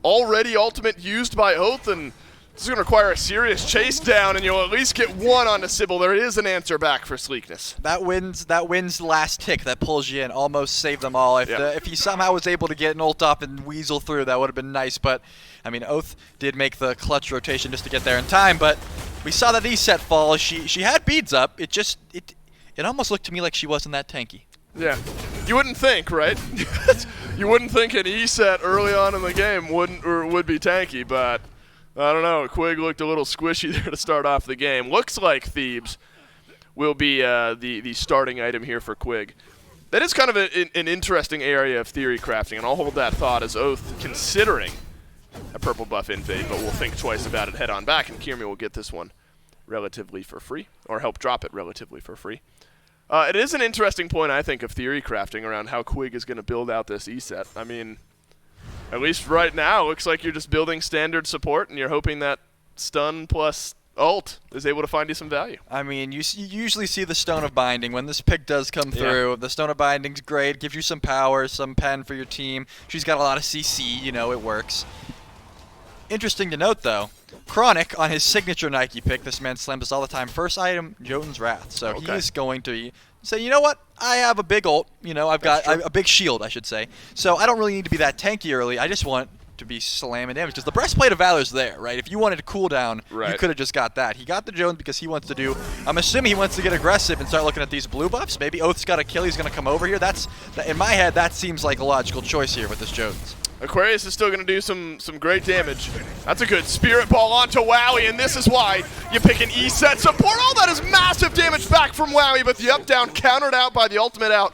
Already ultimate used by Oath, and this is going to require a serious chase down, and you'll at least get 1 onto Sybil. There is an answer back for Sleekness. That wins last tick that pulls you in, almost saved them all. If he somehow was able to get an ult off and weasel through, that would have been nice. But I mean, Oath did make the clutch rotation just to get there in time, but We saw that E-set fall. She had beads up. It almost looked to me like she wasn't that tanky. Yeah. You wouldn't think, right? You wouldn't think an E-set early on in the game would be tanky, but I don't know. Quig looked a little squishy there to start off the game. Looks like Thebes will be the starting item here for Quig. That is kind of an interesting area of theory crafting, and I'll hold that thought as Oath considering a purple buff invade, but we'll think twice about it head on back, and Kiermi will get this one relatively for free, or help drop it relatively for free. It is an interesting point, I think, of theory crafting around how Quig is going to build out this E-set. I mean, at least right now, it looks like you're just building standard support, and you're hoping that stun plus ult is able to find you some value. I mean, you usually see the Stone of Binding. When this pick does come through, the Stone of Binding's great, gives you some power, some pen for your team. She's got a lot of CC, you know, it works. Interesting to note, though, Chronic, on his signature Nike pick, this man slams us all the time, first item, Jotun's Wrath. So he is going to say, you know what, I have a big ult, you know, I've got a big shield, I should say. So I don't really need to be that tanky early, I just want to be slamming damage, because the Breastplate of Valor's there, right? If you wanted a cooldown, you could have just got that. He got the Jones because he wants to do, I'm assuming he wants to get aggressive and start looking at these blue buffs. Maybe Oath's got a kill, he's going to come over here. In my head, that seems like a logical choice here with this Jones. Aquarius is still going to do some great damage. That's a good Spirit Ball onto Wowie, and this is why you pick an E-set support. All that is massive damage back from Wowie, but the up-down countered out by the ultimate out.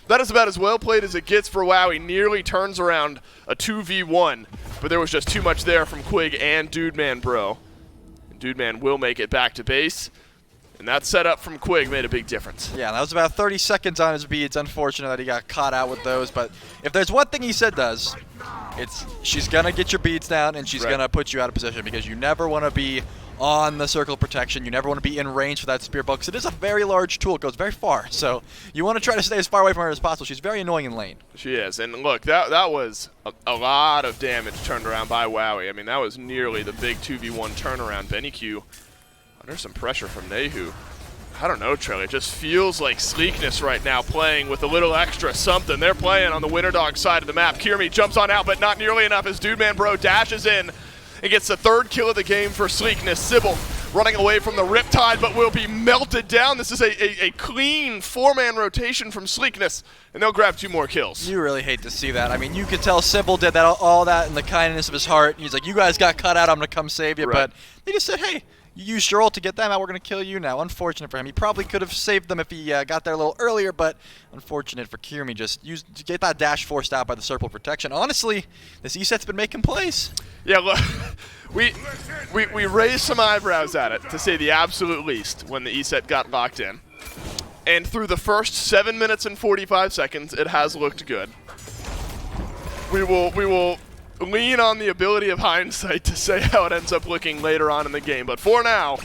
That is about as well played as it gets for Wowie. Nearly turns around a 2v1, but there was just too much there from Quig and Dudeman Bro. And Dudeman will make it back to base. And that setup from Quig made a big difference. Yeah, that was about 30 seconds on his beads. Unfortunate that he got caught out with those. But if there's one thing he said does, it's she's going to get your beads down and she's going to put you out of position, because you never want to be on the circle of protection. You never want to be in range for that Spirit Ball, because it is a very large tool. It goes very far. So you want to try to stay as far away from her as possible. She's very annoying in lane. She is. And look, that was a lot of damage turned around by Wowie. I mean, that was nearly the big 2v1 turnaround. Benny Q under some pressure from Nehu. I don't know, Trell. It just feels like Sleekness right now playing with a little extra something. They're playing on the Winter Dog side of the map. Kiermi jumps on out, but not nearly enough as Dudeman Bro dashes in and gets the third kill of the game for Sleekness. Sybil running away from the Riptide, but will be melted down. This is a clean four-man rotation from Sleekness, and they'll grab 2 more kills. You really hate to see that. I mean, you could tell Sybil did that all that in the kindness of his heart. He's like, you guys got cut out, I'm going to come save you. But they just said, hey, you used your ult to get them out, we're going to kill you now. Unfortunate for him. He probably could have saved them if he got there a little earlier, but unfortunate for Kiermi. Just to get that dash forced out by the circle protection. Honestly, this E-set's been making plays. Yeah, look, we raised some eyebrows at it, to say the absolute least, when the E-set got locked in. And through the first 7 minutes and 45 seconds, it has looked good. We will lean on the ability of hindsight to say how it ends up looking later on in the game. But for now,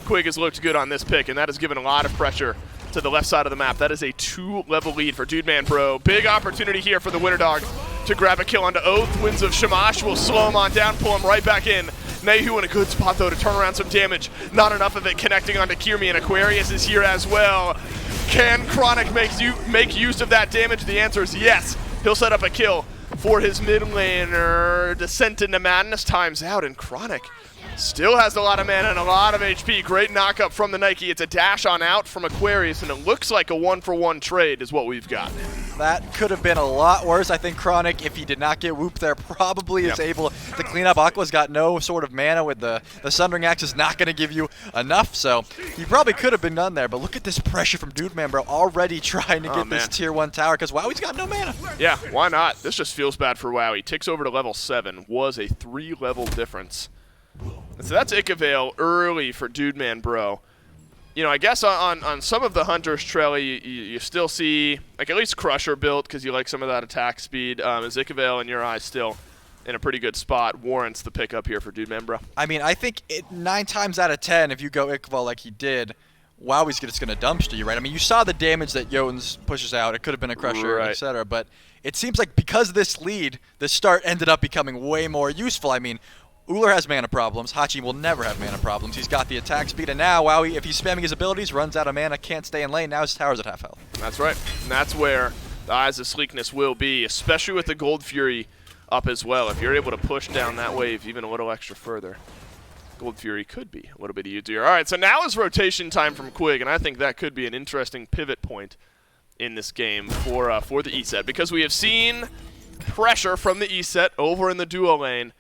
Quig has looked good on this pick, and that has given a lot of pressure to the left side of the map. That is a 2-level lead for Dudeman Bro. Big opportunity here for the Winter Dog to grab a kill onto Oath. Winds of Shamash will slow him on down, pull him right back in. Nehu in a good spot, though, to turn around some damage. Not enough of it connecting onto Kiermi, and Aquarius is here as well. Can Chronic make use of that damage? The answer is yes. He'll set up a kill for his mid laner. Descent into Madness times out, and Chronic still has a lot of mana and a lot of HP. Great knock-up from the Nike. It's a dash on out from Aquarius, and it looks like a 1-for-1 trade is what we've got. That could have been a lot worse. I think Chronic, if he did not get whooped there, probably is able to clean up. Aqua's got no sort of mana with the Sundering Axe is not going to give you enough, so he probably could have been done there. But look at this pressure from Dudeman Bro, already trying to get this tier 1 tower, because Wowie's got no mana. Yeah, why not? This just feels bad for Wowie. Ticks over to level 7, was a 3-level difference. So that's Icavale early for Dudeman Bro. You know, I guess on some of the Hunters, Trelly, you still see, like, at least Crusher built, because you like some of that attack speed. Is Icavale, in your eyes, still in a pretty good spot, warrants the pickup here for Dudeman Bro? I mean, I think 9 times out of 10, if you go Icavale like he did, Wowie's just going to dumpster you, right? I mean, you saw the damage that Jotun's pushes out. It could have been a Crusher, etc. But it seems like because of this lead, the start ended up becoming way more useful. I mean, Uller has mana problems. Hachi will never have mana problems. He's got the attack speed, and now Wowie, if he's spamming his abilities, runs out of mana, can't stay in lane. Now his tower's at half health. That's right. And that's where the eyes of Sleekness will be, especially with the Gold Fury up as well. If you're able to push down that wave even a little extra further, Gold Fury could be a little bit easier. All right, so now is rotation time from Quig, and I think that could be an interesting pivot point in this game for the E set, because we have seen pressure from the E set over in the duo lane,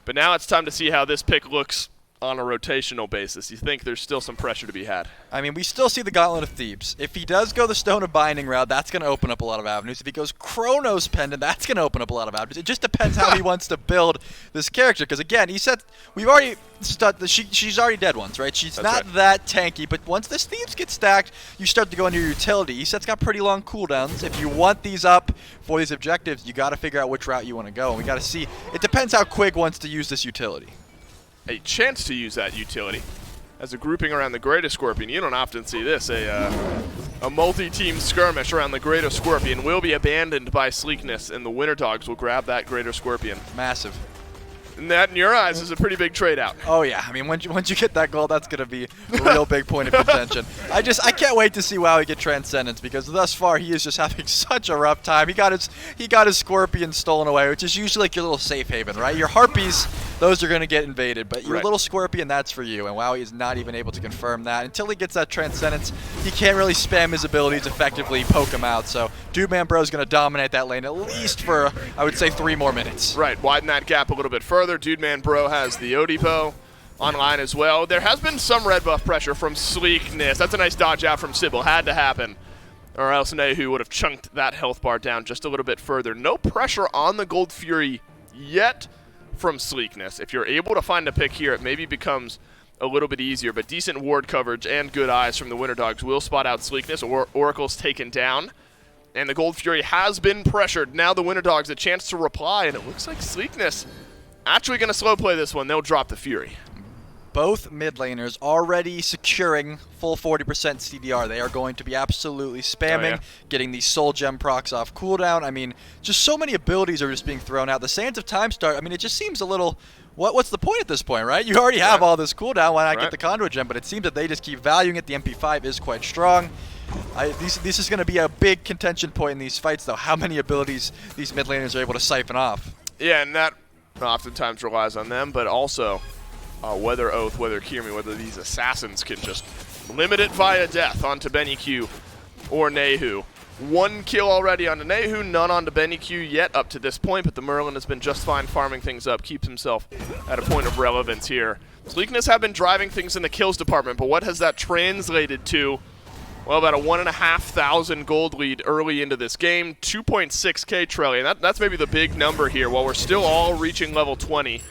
but now it's time to see how this pick looks on a rotational basis. You think there's still some pressure to be had? I mean, we still see the Gauntlet of Thebes. If he does go the Stone of Binding route, that's going to open up a lot of avenues. If he goes Chronos Pendant, that's going to open up a lot of avenues. It just depends how he wants to build this character. Because again, he said we've already she's already dead once, right? She's That's not right. that tanky, but once this Thebes gets stacked, you start to go into your utility. ESET's got pretty long cooldowns. If you want these up for these objectives, you got to figure out which route you want to go. And we got to see. It depends how Quig wants to use this utility. A chance to use that utility as a grouping around the Greater Scorpion. You don't often see this. A multi-team skirmish around the Greater Scorpion will be abandoned by Sleekness, and the Winter Dogs will grab that Greater Scorpion. Massive. And that, in your eyes, is a pretty big trade out. Oh yeah, I mean once you get that gold, that's gonna be a real big point of contention. I can't wait to see Wowie get Transcendence, because thus far he is just having such a rough time. He got his Scorpion stolen away, which is usually like your little safe haven, right? Your Harpies, those are gonna get invaded, but your Right. little Scorpion, that's for you. And Wowie is not even able to confirm that until he gets that Transcendence. He can't really spam his abilities effectively, poke him out. So Dude Man Bro's gonna dominate that lane at least for I would say 3 more minutes. Right, widen that gap a little bit further. Dude Man Bro has the Odipo online as well. There has been some red buff pressure from Sleekness. That's a nice dodge out from Sybil. Had to happen, or else Nehu would have chunked that health bar down just a little bit further. No pressure on the Gold Fury yet from Sleekness. If you're able to find a pick here, it maybe becomes a little bit easier, but decent ward coverage and good eyes from the Winter Dogs will spot out Sleekness. Oracle's taken down, and the Gold Fury has been pressured. Now the Winter Dogs a chance to reply, and it looks like Sleekness actually going to slow play this one. They'll drop the Fury. Both mid laners already securing full 40% CDR. They are going to be absolutely spamming, getting these soul gem procs off cooldown. I mean, just so many abilities are just being thrown out. The Sands of Time start, I mean, it just seems a little, what's the point at this point, right? You already have all this cooldown, why not get the Conduit gem? But it seems that they just keep valuing it. The MP5 is quite strong. This is going to be a big contention point in these fights, though, how many abilities these mid laners are able to siphon off. Yeah, and that oftentimes relies on them, but also whether Oath, whether Kirmi, whether these assassins can just limit it via death onto Benny Q or Nehu. 1 kill already onto Nehu, none onto Benny Q yet up to this point, but the Merlin has been just fine farming things up, keeps himself at a point of relevance here. Sleekness have been driving things in the kills department, but what has that translated to? Well, about a 1,500 gold lead early into this game, 2.6k Trelly, and that's maybe the big number here. While we're still all reaching level 20,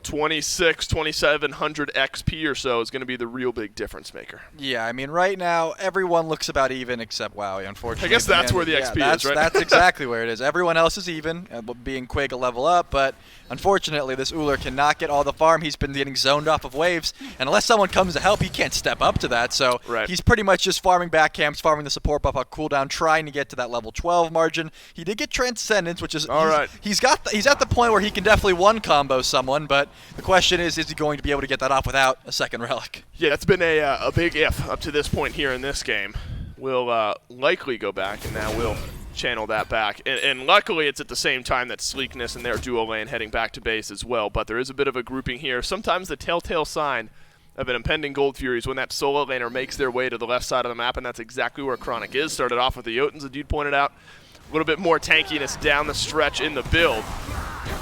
2,700 XP or so is going to be the real big difference maker. Yeah, I mean, right now, everyone looks about even except Wowie, unfortunately. I guess that's where the XP is, right? That's exactly where it is. Everyone else is even, being Quig a level up, but unfortunately, this Uller cannot get all the farm. He's been getting zoned off of waves, and unless someone comes to help, he can't step up to that, so he's pretty much just farming back camps, farming the support buff on cooldown, trying to get to that level 12 margin. He did get Transcendence, which is, he's at the point where he can definitely one-combo someone, but the question is he going to be able to get that off without a second relic? Yeah, that's been a big if up to this point here in this game. We'll likely go back, and now we'll channel that back. And luckily, it's at the same time that Sleekness and their duo lane heading back to base as well. But there is a bit of a grouping here. Sometimes the telltale sign of an impending Gold Fury is when that solo laner makes their way to the left side of the map, and that's exactly where Chronic is. Started off with the Jotuns, the dude pointed out. A little bit more tankiness down the stretch in the build.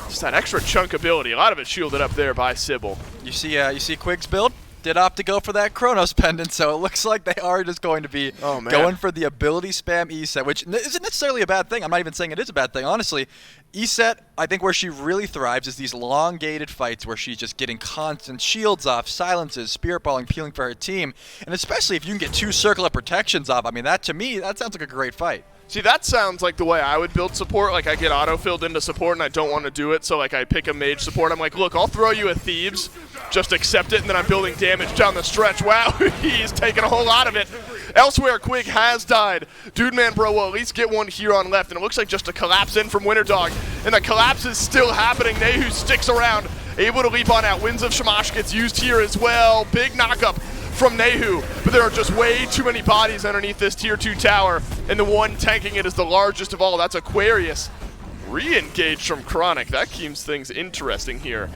Just that extra chunk ability. A lot of it shielded up there by Sybil. You see Quig's build? Did opt to go for that Chronos Pendant, so it looks like they are just going to be going for the ability spam E-set, which isn't necessarily a bad thing. I'm not even saying it is a bad thing. Honestly, E-set, I think where she really thrives is these elongated fights where she's just getting constant shields off, silences, spirit balling, peeling for her team, and especially if you can get 2 circle of protections off. I mean, that to me, that sounds like a great fight. See, that sounds like the way I would build support. Like, I get auto-filled into support, and I don't want to do it, so, like, I pick a mage support. I'm like, look, I'll throw you a Thebes. Just accept it, and then I'm building damage down the stretch. Wow, he's taking a whole lot of it. Elsewhere, Quig has died. Dude Man Bro will at least get one here on left, and it looks like just a collapse in from Winter Dog. And the collapse is still happening. Nehu sticks around, able to leap on out. Winds of Shamash gets used here as well. Big knockup from Nehu, but there are just way too many bodies underneath this tier 2 tower, and the one tanking it is the largest of all. That's Aquarius. Re-engaged from Chronic. That keeps things interesting here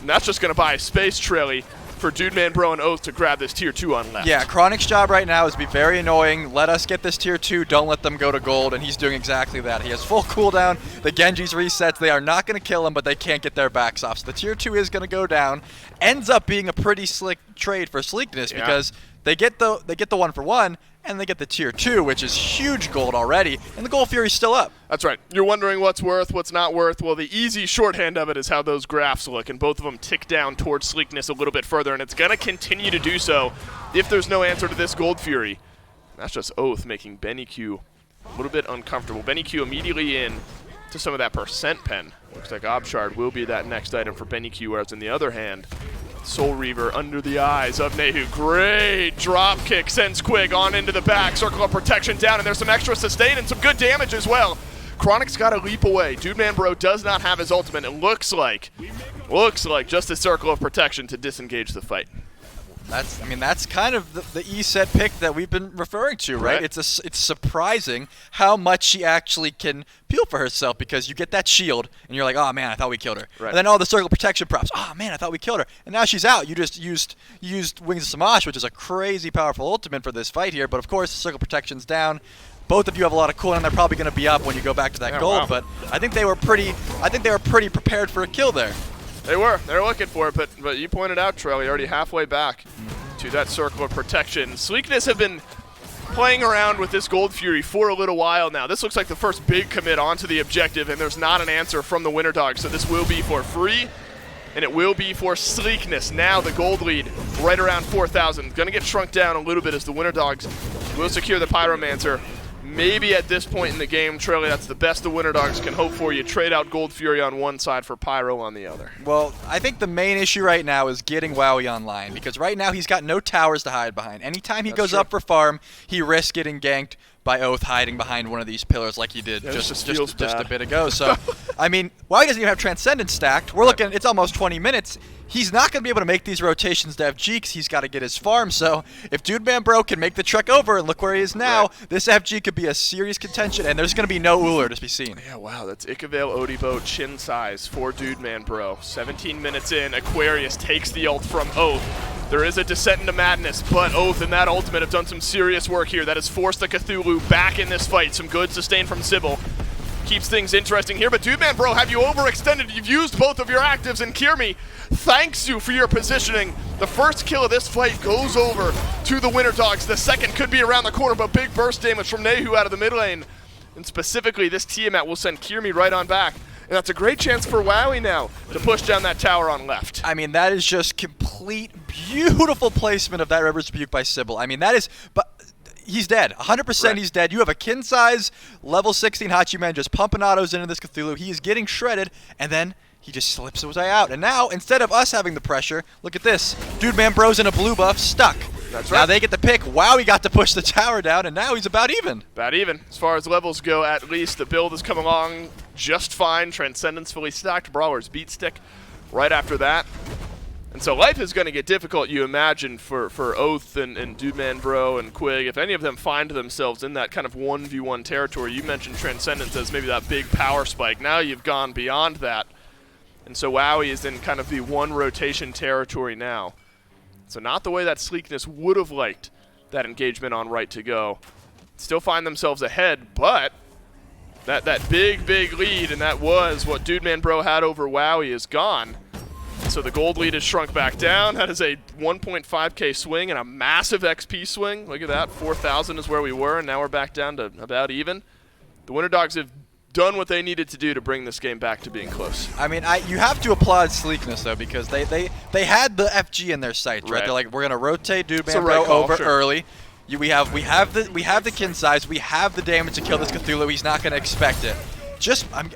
And that's just going to buy space, Trelly, for Dude Man Bro and Oath to grab this tier 2 on left. Yeah, Chronic's job right now is to be very annoying. Let us get this tier 2. Don't let them go to gold, and he's doing exactly that. He has full cooldown. The Genji's resets. They are not going to kill him, but they can't get their backs off. So the tier 2 is going to go down. Ends up being a pretty slick trade for Sleekness because they get the 1-for-1, and they get the tier 2, which is huge gold already, and the Gold Fury's still up. That's right. You're wondering what's worth, what's not worth. Well, the easy shorthand of it is how those graphs look, and both of them tick down towards Sleekness a little bit further, and it's going to continue to do so if there's no answer to this Gold Fury. That's just Oath making Benny Q a little bit uncomfortable. Benny Q immediately in to some of that percent pen. Looks like Obshard will be that next item for Benny Q, whereas in the other hand, Soul Reaver under the eyes of Nehu. Great drop kick sends Quig on into the back. Circle of protection down, and there's some extra sustain and some good damage as well. Chronic's got to leap away. Dude Man Bro does not have his ultimate. It looks like just a circle of protection to disengage the fight. That's kind of the E-set pick that we've been referring to, right? It's surprising how much she actually can peel for herself, because you get that shield and you're like, oh man, I thought we killed her. Right. And then all the circle protection props, oh man, I thought we killed her. And now she's out. You just used Wings of Samash, which is a crazy powerful ultimate for this fight here. But of course, the circle protection's down. Both of you have a lot of cooldown. They're probably going to be up when you go back to that gold. Wow. But I think they were pretty prepared for a kill there. They were looking for it, but you pointed out, Trell, you're already halfway back to that circle of protection. Sleekness have been playing around with this Gold Fury for a little while now. This looks like the first big commit onto the objective, and there's not an answer from the Winter Dogs, so this will be for free, and it will be for Sleekness. Now the gold lead right around 4,000. Going to get shrunk down a little bit as the Winter Dogs will secure the Pyromancer. Maybe at this point in the game, Trelly, that's the best the Winter Dogs can hope for. You trade out Gold Fury on one side for Pyro on the other. Well, I think the main issue right now is getting Wowie online, because right now he's got no towers to hide behind. Anytime he goes up for farm, he risks getting ganked by Oath hiding behind one of these pillars like he did just a bit ago. So, I mean, Wowie doesn't even have Transcendence stacked. We're looking, it's almost 20 minutes. He's not going to be able to make these rotations to FG because he's got to get his farm. So if Dude Man Bro can make the trek over, and look where he is now, this FG could be a serious contention, and there's going to be no Uller to be seen. Yeah, wow, that's Ikavale Odibo chin size for Dude Man Bro. 17 minutes in, Aquarius takes the ult from Oath. There is a descent into madness, but Oath and that ultimate have done some serious work here. That has forced the Cthulhu back in this fight. Some good sustain from Sybil. Keeps things interesting here, but Dude Man Bro, have you overextended? You've used both of your actives, and Kirmi thanks you for your positioning. The first kill of this fight goes over to the Winter Dogs. The second could be around the corner, but big burst damage from Nehu out of the mid lane. And specifically, this Tiamat will send Kirmi right on back. And that's a great chance for Wowie now to push down that tower on left. I mean, that is just complete, beautiful placement of that River's Rebuke by Sybil. I mean, that is... He's dead. 100% he's dead. You have a kin size level 16 Hachiman just pumping autos into this Cthulhu. He is getting shredded, and then he just slips his way out. And now, instead of us having the pressure, look at this. Dude Man Bro's in a blue buff, stuck. That's right. Now they get the pick. Wow, he got to push the tower down, and now he's about even. About even. As far as levels go, at least, the build has come along just fine. Transcendence fully stacked. Brawler's Beat Stick right after that. And so life is going to get difficult, you imagine, for Oath and Dude Man Bro and Quig. If any of them find themselves in that kind of 1v1 territory, you mentioned Transcendence as maybe that big power spike. Now you've gone beyond that. And so Wowie is in kind of the one rotation territory now. So not the way that Sleekness would have liked that engagement on right to go. Still find themselves ahead, but that big lead, and that was what Dude Man Bro had over Wowie, is gone. So the gold lead has shrunk back down. That is a 1.5k swing and a massive XP swing. Look at that, 4,000 is where we were, and now we're back down to about even. The Winter Dogs have done what they needed to do to bring this game back to being close. I mean, you have to applaud Sleekness, though, because they had the FG in their sights, right? They're like, we're going to rotate Dude Man Bro over early. We have the kin size. We have the damage to kill this Cthulhu. He's not going to expect it.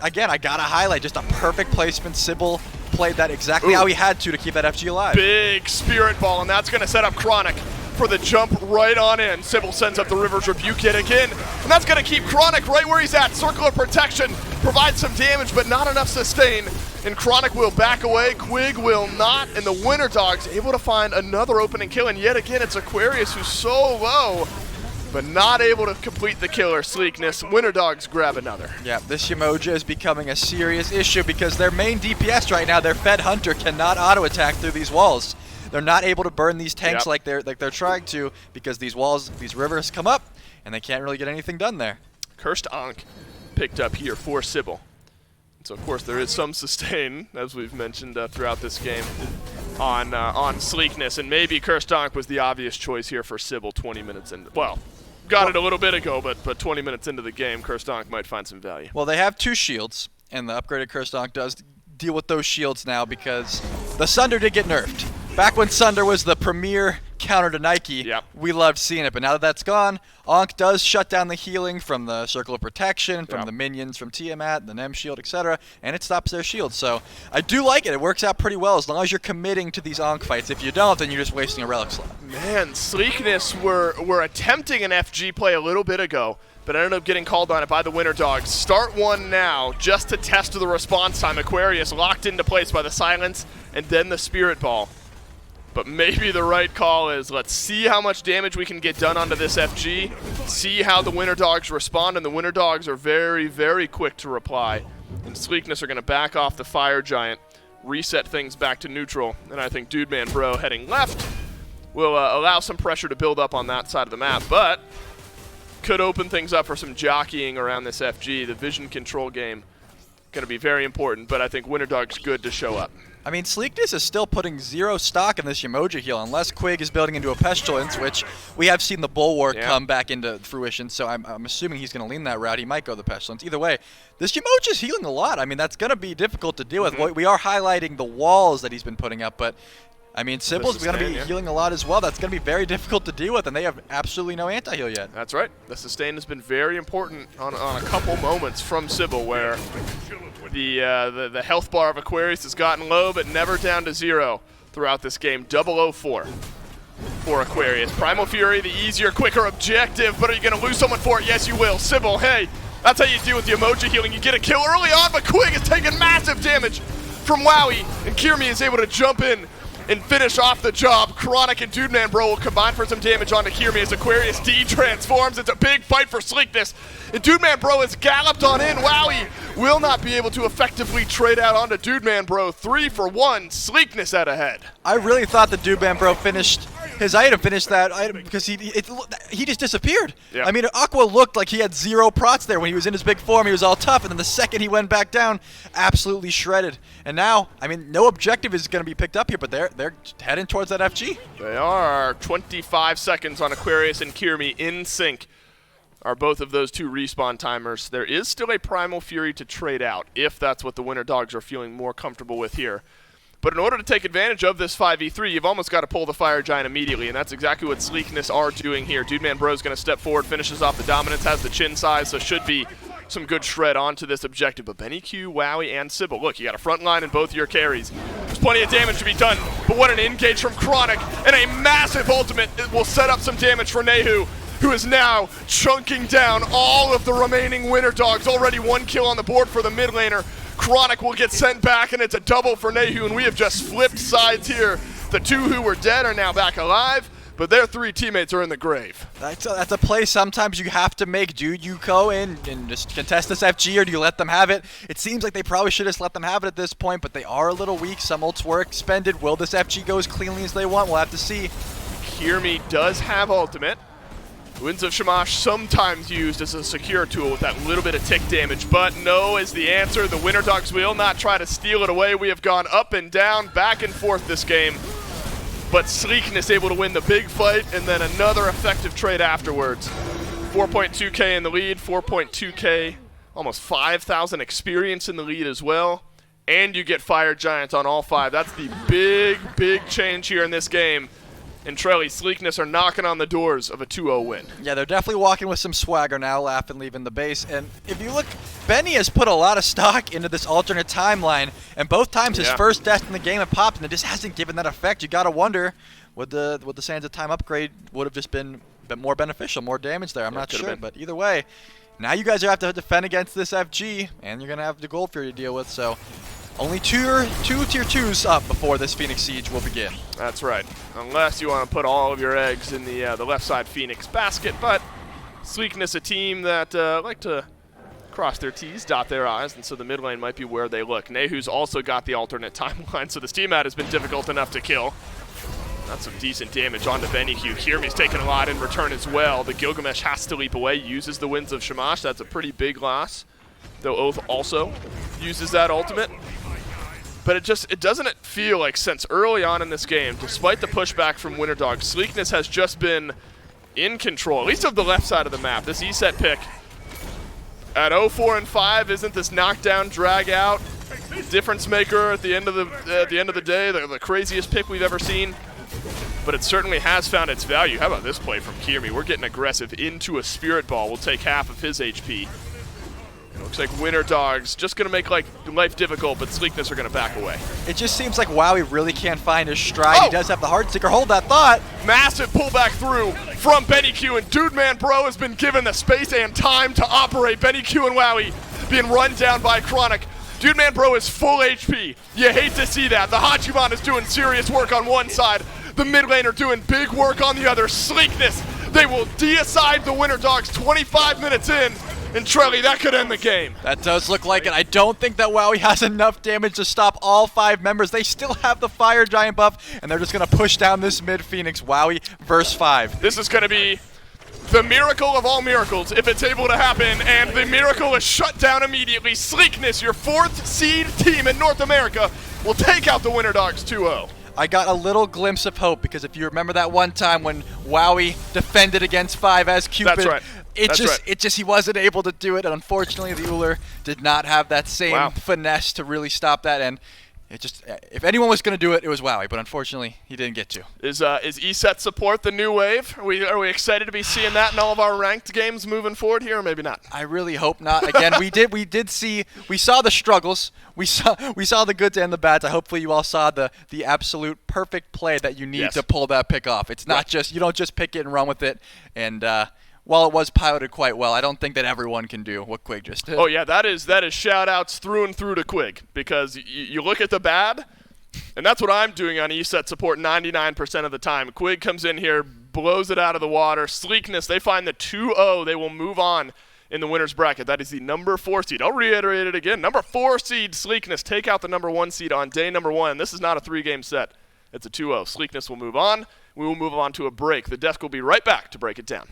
Again, I got to highlight just a perfect placement. Sybil played that exactly how he had to keep that FG alive. Big Spirit Ball, and that's going to set up Chronic for the jump right on in. Sybil sends up the River's Rebuke yet again, and that's going to keep Chronic right where he's at. Circle of protection provides some damage, but not enough sustain, and Chronic will back away. Quig will not, and the Winter Dogs able to find another opening kill, and yet again it's Aquarius who's so low. but not able to complete the killer. Sleekness, Winter Dogs grab another. Yeah, this Yemoja is becoming a serious issue because their main DPS right now, their Fed Hunter, cannot auto-attack through these walls. They're not able to burn these tanks like they're trying to because these walls, these rivers come up, and they can't really get anything done there. Cursed Ankh picked up here for Sybil. So of course there is some sustain, as we've mentioned throughout this game, on Sleekness, and maybe Cursed Ankh was the obvious choice here for Sybil 20 minutes in. Well, got it a little bit ago, but 20 minutes into the game, Cursed Ankh might find some value. Well, they have 2 shields, and the upgraded Cursed Ankh does deal with those shields now because the Sunder did get nerfed. Back when Sunder was the premier counter to Nike, we loved seeing it, but now that that's gone, Ankh does shut down the healing from the Circle of Protection, from the minions, from Tiamat, the Nem shield, etc., and it stops their shield. So I do like it. It works out pretty well as long as you're committing to these Ankh fights. If you don't, then you're just wasting a relic slot. Man, Sleekness were attempting an FG play a little bit ago, but ended up getting called on it by the Winter Dogs. Start one now just to test the response time. Aquarius locked into place by the Silence and then the Spirit Ball. But maybe the right call is let's see how much damage we can get done onto this FG, see how the Winter Dogs respond, and the Winter Dogs are very, very quick to reply. And Sleekness are going to back off the Fire Giant, reset things back to neutral, and I think Dude Man Bro heading left will allow some pressure to build up on that side of the map, but could open things up for some jockeying around this FG. The vision control game going to be very important, but I think Winter Dog's good to show up. I mean, Sleekness is still putting 0 stock in this Yemoja heal, unless Quig is building into a Pestilence, which we have seen the Bulwark come back into fruition, so I'm assuming he's going to lean that route. He might go the Pestilence. Either way, this Yemoja is healing a lot. I mean, that's going to be difficult to deal with. We are highlighting the walls that he's been putting up, but I mean, Sybil's going to be healing a lot as well. That's going to be very difficult to deal with, and they have absolutely no anti-heal yet. That's right. The sustain has been very important on a couple moments from Sybil, where the health bar of Aquarius has gotten low, but never down to 0 throughout this game. 004 for Aquarius. Primal Fury, the easier, quicker objective, but are you going to lose someone for it? Yes, you will. Sybil, hey, that's how you deal with the Yemoja healing. You get a kill early on, but Quig is taking massive damage from Wowie, and Kirmi is able to jump in and finish off the job. Chronic and Dude Man Bro will combine for some damage onto Kirmi as Aquarius de-transforms. It's a big fight for Sleekness. And Dude Man Bro has galloped on in. Wowie will not be able to effectively trade out onto Dude Man Bro. 3 for 1. Sleekness out ahead. I really thought that Dude Man Bro finished his item, that item because he just disappeared. I mean, Aqua looked like he had 0 prots there when he was in his big form. He was all tough, and then the second he went back down, absolutely shredded. And now, I mean, no objective is going to be picked up here, but they're heading towards that FG. They are. 25 seconds on Aquarius and Kirmi in sync are both of those 2 respawn timers. There is still a Primal Fury to trade out, if that's what the Winter Dogs are feeling more comfortable with here. But in order to take advantage of this 5v3, you've almost got to pull the Fire Giant immediately, and that's exactly what Sleekness are doing here. Dude Man Bro's going to step forward, finishes off the Dominance, has the chin size, so should be some good shred onto this objective. But Benny Q, Wowie, and Sybil, look, you got a front line in both your carries. There's plenty of damage to be done, but what an engage from Chronic, and a massive ultimate will set up some damage for Nehu, who is now chunking down all of the remaining Winter Dogs. Already 1 kill on the board for the mid laner. Chronic will get sent back, and it's a double for Nehu, and we have just flipped sides here. The 2 who were dead are now back alive, but their 3 teammates are in the grave. That's a play sometimes you have to make. Do you go in and just contest this FG, or do you let them have it? It seems like they probably should just let them have it at this point, but they are a little weak. Some ults were expended. Will this FG go as cleanly as they want? We'll have to see. Kirmi does have ultimate. Winds of Shamash sometimes used as a secure tool with that little bit of tick damage, but no is the answer. The Winter Dogs will not try to steal it away. We have gone up and down, back and forth this game, but Sleekness able to win the big fight and then another effective trade afterwards. 4.2k in the lead, 4.2k, almost 5,000 experience in the lead as well, and you get Fire Giants on all 5. That's the big change here in this game. And Trelly, Sleekness are knocking on the doors of a 2-0 win. Yeah, they're definitely walking with some swagger now, laughing, leaving the base. And if you look, Benny has put a lot of stock into this alternate timeline, and both times his first death in the game have popped, and it just hasn't given that effect. You got to wonder, would the Sands of Time upgrade would have just been a bit more beneficial, more damage there? I'm not sure, but either way, now you guys have to defend against this FG, and you're going to have the Gold Fury to deal with, so only two tier 2s up before this Phoenix Siege will begin. That's right, unless you want to put all of your eggs in the left side Phoenix basket, but Sleekness, a team that like to cross their T's, dot their I's, and so the mid lane might be where they look. Nehu's also got the alternate timeline, so the steam ad has been difficult enough to kill. That's some decent damage onto BennyQ. Kirmi's taking a lot in return as well. The Gilgamesh has to leap away, uses the Winds of Shamash. That's a pretty big loss, though Oath also uses that ultimate. But it doesn't feel like since early on in this game, despite the pushback from Winter Dog, Sleekness has just been in control, at least of the left side of the map. This E-set pick at 0-4 and 5 isn't this knockdown, drag out, difference maker at the end of the day, the craziest pick we've ever seen. But it certainly has found its value. How about this play from Kirmi? We're getting aggressive into a Spirit Ball. We'll take half of his HP. It looks like Winter Dogs just going to make life difficult, but Sleekness are going to back away. It just seems like Wowie really can't find his stride. He does have the Heart Seeker. Hold that thought. Massive pullback through from BennyQ, and Dude Man Bro has been given the space and time to operate. BennyQ and Wowie being run down by Chronic. Dude Man Bro is full HP. You hate to see that. The Hachiman is doing serious work on one side. The mid laner doing big work on the other. Sleekness, they will deicide the Winter Dogs 25 minutes in. And Trelly, that could end the game. That does look like it. I don't think that Wowie has enough damage to stop all 5 members. They still have the Fire Giant buff, and they're just going to push down this mid Phoenix. Wowie versus 5. This is going to be the miracle of all miracles if it's able to happen, and the miracle is shut down immediately. Sleekness, your 4th seed team in North America, will take out the Winter Dogs 2-0. I got a little glimpse of hope because if you remember that one time when Wowie defended against 5 as Cupid, That's right. It just he wasn't able to do it, and unfortunately the Uller did not have that same finesse to really stop that, and it just, if anyone was going to do it, it was Wowie, but unfortunately he didn't get to. Is ESET support the new wave? Are we excited to be seeing that in all of our ranked games moving forward here, or maybe not? I really hope not. Again, we saw the struggles, we saw the goods and the bads. Hopefully you all saw the absolute perfect play that you need to pull that pick off. It's not just, you don't just pick it and run with it, and while it was piloted quite well, I don't think that everyone can do what Quig just did. Oh yeah, that is shout-outs through and through to Quig, because you look at the bad, and that's what I'm doing on ESET support 99% of the time. Quig comes in here, blows it out of the water. Sleekness, they find the 2-0. They will move on in the winner's bracket. That is the number 4 seed. I'll reiterate it again. Number 4 seed, Sleekness, take out the number 1 seed on day number 1. This is not a 3-game set. It's a 2-0. Sleekness will move on. We will move on to a break. The desk will be right back to break it down.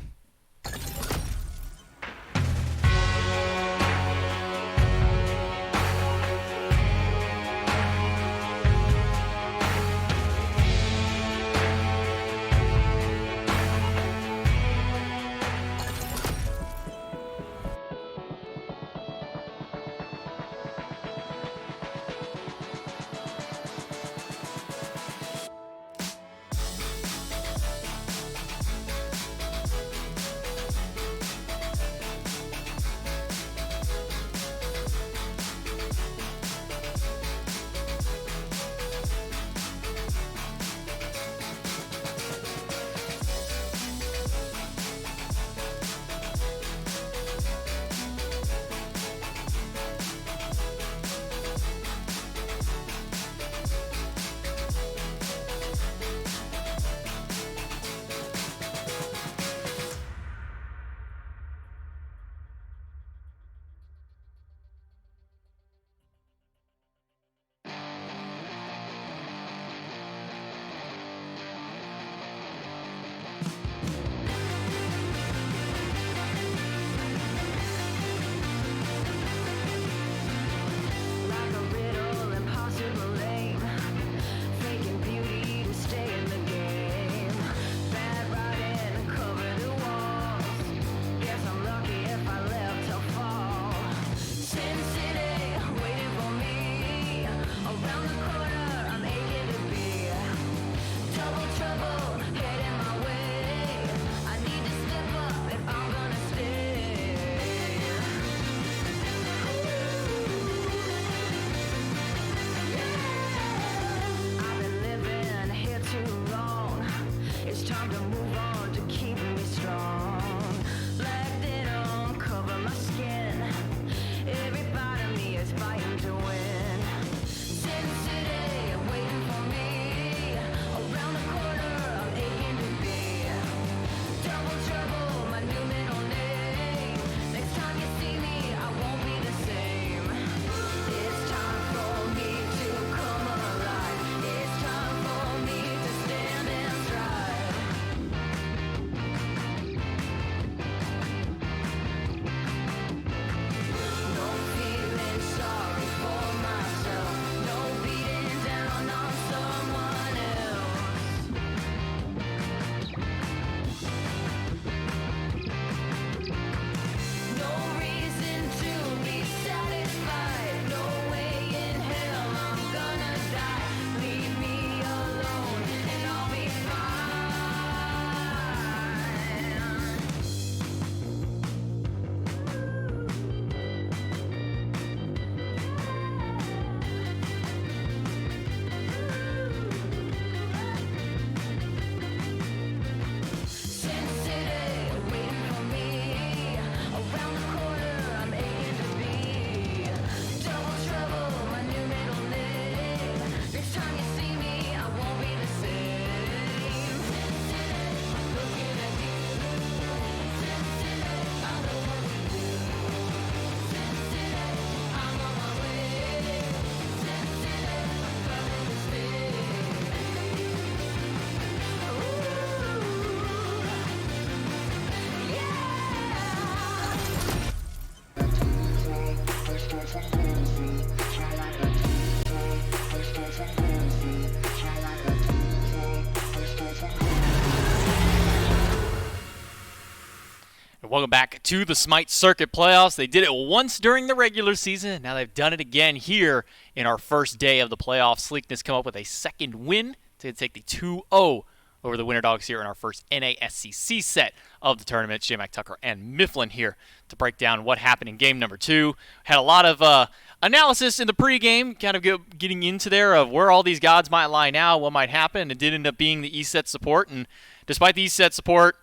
Welcome back to the SMITE Circuit Playoffs. They did it once during the regular season. Now they've done it again here in our first day of the playoffs. Sleekness come up with a second win to take the 2-0 over the Winter Dogs here in our first NASCC set of the tournament. J. Mac Tucker and Mifflin here to break down what happened in game number 2. Had a lot of analysis in the pregame, kind of getting into there of where all these gods might lie now, what might happen. It did end up being the E-set support, and despite the E-set support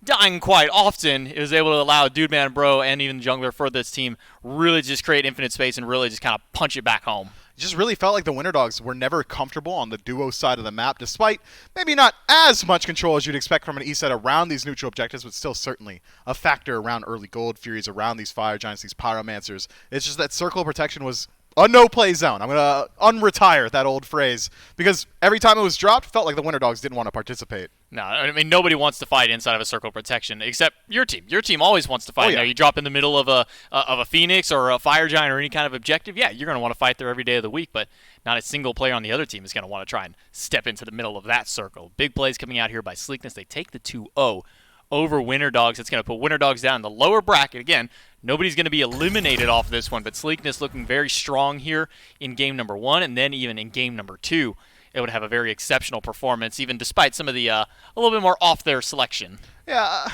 dying quite often, it was able to allow Dude Man Bro and even the jungler for this team really just create infinite space and really just kind of punch it back home. It just really felt like the Winter Dogs were never comfortable on the duo side of the map, despite maybe not as much control as you'd expect from an E-set around these neutral objectives, but still certainly a factor around early Gold Furies, around these Fire Giants, these Pyromancers. It's just that circle of protection was a no-play zone. I'm going to unretire that old phrase, because every time it was dropped, it felt like the Winter Dogs didn't want to participate. No, I mean, nobody wants to fight inside of a circle of protection except your team. Your team always wants to fight. Oh, yeah. You know, you drop in the middle of a Phoenix or a Fire Giant or any kind of objective, yeah, you're going to want to fight there every day of the week, but not a single player on the other team is going to want to try and step into the middle of that circle. Big plays coming out here by Sleekness. They take the 2-0 over Winter Dogs. It's going to put Winter Dogs down in the lower bracket. Again, nobody's going to be eliminated off this one, but Sleekness looking very strong here in game number 1, and then even in game number 2. It would have a very exceptional performance, even despite some of the a little bit more off their selection. Yeah,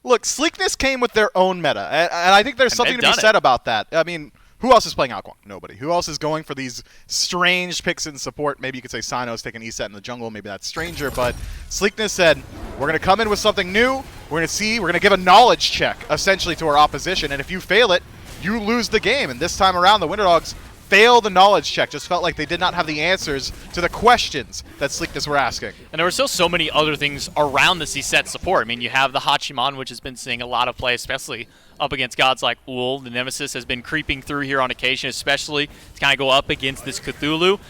look, Sleekness came with their own meta, and I think there's something to be said about that. I mean, who else is playing Alquang? Nobody. Who else is going for these strange picks in support? Maybe you could say Sino's taking E-set in the jungle. Maybe that's stranger, but Sleekness said, we're going to come in with something new. We're going to see. We're going to give a knowledge check, essentially, to our opposition, and if you fail it, you lose the game. And this time around, the Winter Dogs failed the knowledge check. Just felt like they did not have the answers to the questions that Sleekness were asking. And there were still so many other things around the C-set support. I mean, you have the Hachiman, which has been seeing a lot of play, especially up against gods like Ul. The Nemesis has been creeping through here on occasion, especially to kind of go up against this Cthulhu.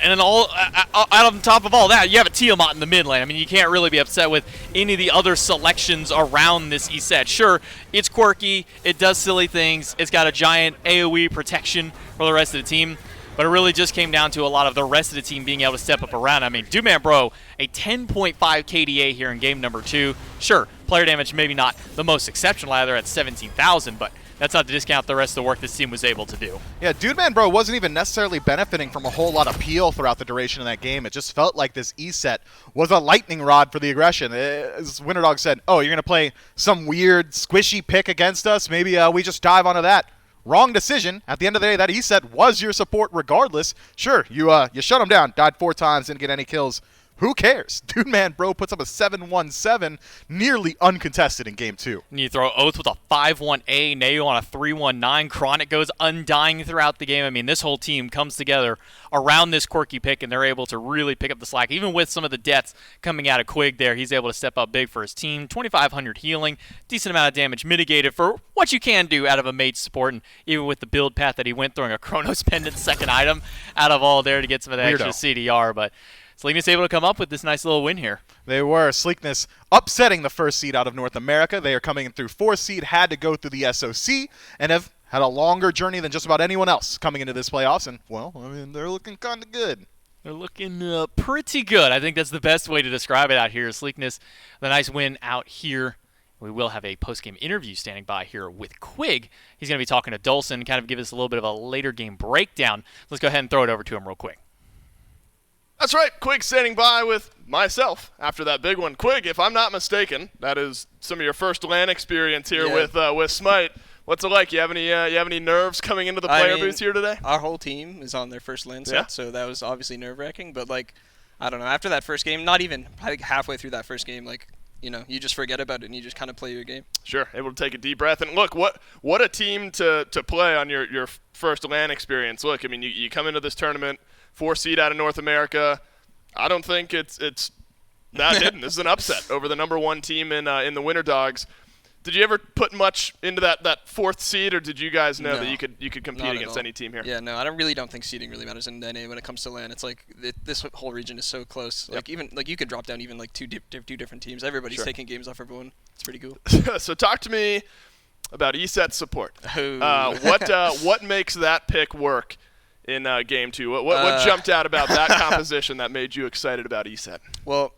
And then on top of all that, you have a Tiamat in the mid lane. I mean, you can't really be upset with any of the other selections around this E-set. Sure, it's quirky, it does silly things, it's got a giant AoE protection for the rest of the team, but it really just came down to a lot of the rest of the team being able to step up around. I mean, Dude Man Bro, a 10.5 KDA here in game number 2. Sure, player damage maybe not the most exceptional either at 17,000, but that's not to discount the rest of the work this team was able to do. Yeah, Dude Man Bro wasn't even necessarily benefiting from a whole lot of peel throughout the duration of that game. It just felt like this E-set was a lightning rod for the aggression. As Winter Dog said, oh, you're going to play some weird squishy pick against us? Maybe we just dive onto that. Wrong decision. At the end of the day, that E-set was your support regardless. Sure, you shut him down, died 4 times, didn't get any kills. Who cares? Dude Man Bro puts up a 7-1-7, nearly uncontested in game 2. And you throw Oath with a 5-1-A, Neo on a 3-1-9. Chronic goes undying throughout the game. I mean, this whole team comes together around this quirky pick, and they're able to really pick up the slack. Even with some of the deaths coming out of Quig there, he's able to step up big for his team. 2,500 healing, decent amount of damage mitigated for what you can do out of a mage support, and even with the build path that he went, throwing a Chronos Pendant second item out of all there to get some of that extra CDR, but Sleekness able to come up with this nice little win here. They were. Sleekness upsetting the first seed out of North America. They are coming in through 4th seed, had to go through the SOC, and have had a longer journey than just about anyone else coming into this playoffs. And, well, I mean, they're looking kind of good. They're looking pretty good. I think that's the best way to describe it out here. Sleekness, the nice win out here. We will have a post-game interview standing by here with Quig. He's going to be talking to Dolson, kind of give us a little bit of a later game breakdown. Let's go ahead and throw it over to him real quick. That's right, Quig standing by with myself after that big one. Quig, if I'm not mistaken, that is some of your first LAN experience here with SMITE. What's it like? You have any nerves coming into the player booth here today? Our whole team is on their first LAN set, so that was obviously nerve-wracking. But like, I don't know. After that first game, not even I think halfway through that first game, like, you know, you just forget about it and you just kind of play your game. Sure, able to take a deep breath. And look, what a team to play on your first LAN experience. Look, I mean, you come into this tournament, 4 seed out of North America. I don't think it's that hidden. This is an upset over the number 1 team in the Winter Dogs. Did you ever put much into that 4th seed, or did you guys know that you could compete against any team here? Yeah, no, I don't think seeding really matters in NA when it comes to LAN. It's like this whole region is so close. Yep. Like even you could drop down even like two different teams. Everybody's taking games off everyone. It's pretty cool. So talk to me about E-set support. Oh. What makes that pick work in game 2? What jumped out about that composition that made you excited about E-set? Well,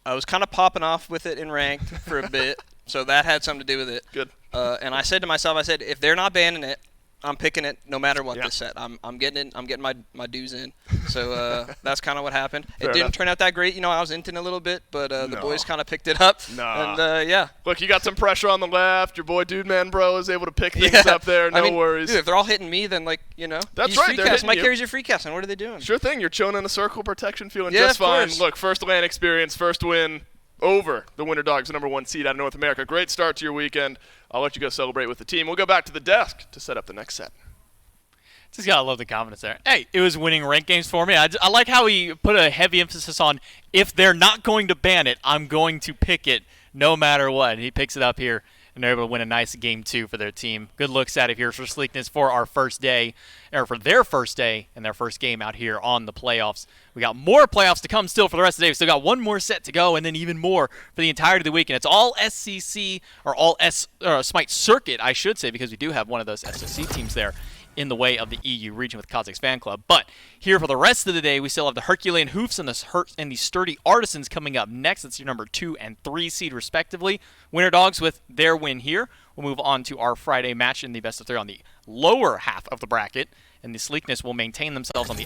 I was kind of popping off with it in ranked for a bit. So that had something to do with it. Good. And I said to myself, I said, if they're not banning it, I'm picking it no matter what Yeah. this set. I'm getting it. I'm getting my dues in. So that's kind of what happened. Fair It didn't enough. turn out that great. You know, I was inting a little bit, but the No. boys kind of picked it up. Nah. And yeah. Look, you got some pressure on the left. Your boy Dude Man Bro is able to pick things up there. No I mean, worries. Dude, if they're all hitting me, then like That's he's right, free they're cast. hitting Mike you. carries your free cast, and what are they doing? Sure thing. You're chilling in a circle protection, feeling Yeah, just of fine. course. Look, first LAN experience, first win over the Winter Dogs, #1 seed out of North America. Great start to your weekend. I'll let you go celebrate with the team. We'll go back to the desk to set up the next set. Just gotta love the confidence there. Hey, it was winning rank games for me. I like how he put a heavy emphasis on if they're not going to ban it, I'm going to pick it no matter what. And he picks it up here, and they're able to win a nice game 2 for their team. Good looks out of here for Sleekness for our first day, or for their first day and their first game out here on the playoffs. We got more playoffs to come still for the rest of the day. We still got one more set to go, and then even more for the entirety of the weekend. It's all SCC, or all SMITE circuit, I should say, because we do have one of those SSC teams there in the way of the EU region with Kazakh's fan club. But here for the rest of the day, we still have the Herculean Hoofs and the Sturdy Artisans coming up next. That's your number 2 and 3 seed respectively. Winter Dogs with their win here. We'll move on to our Friday match in the best of 3 on the lower half of the bracket, and the Sleekness will maintain themselves on the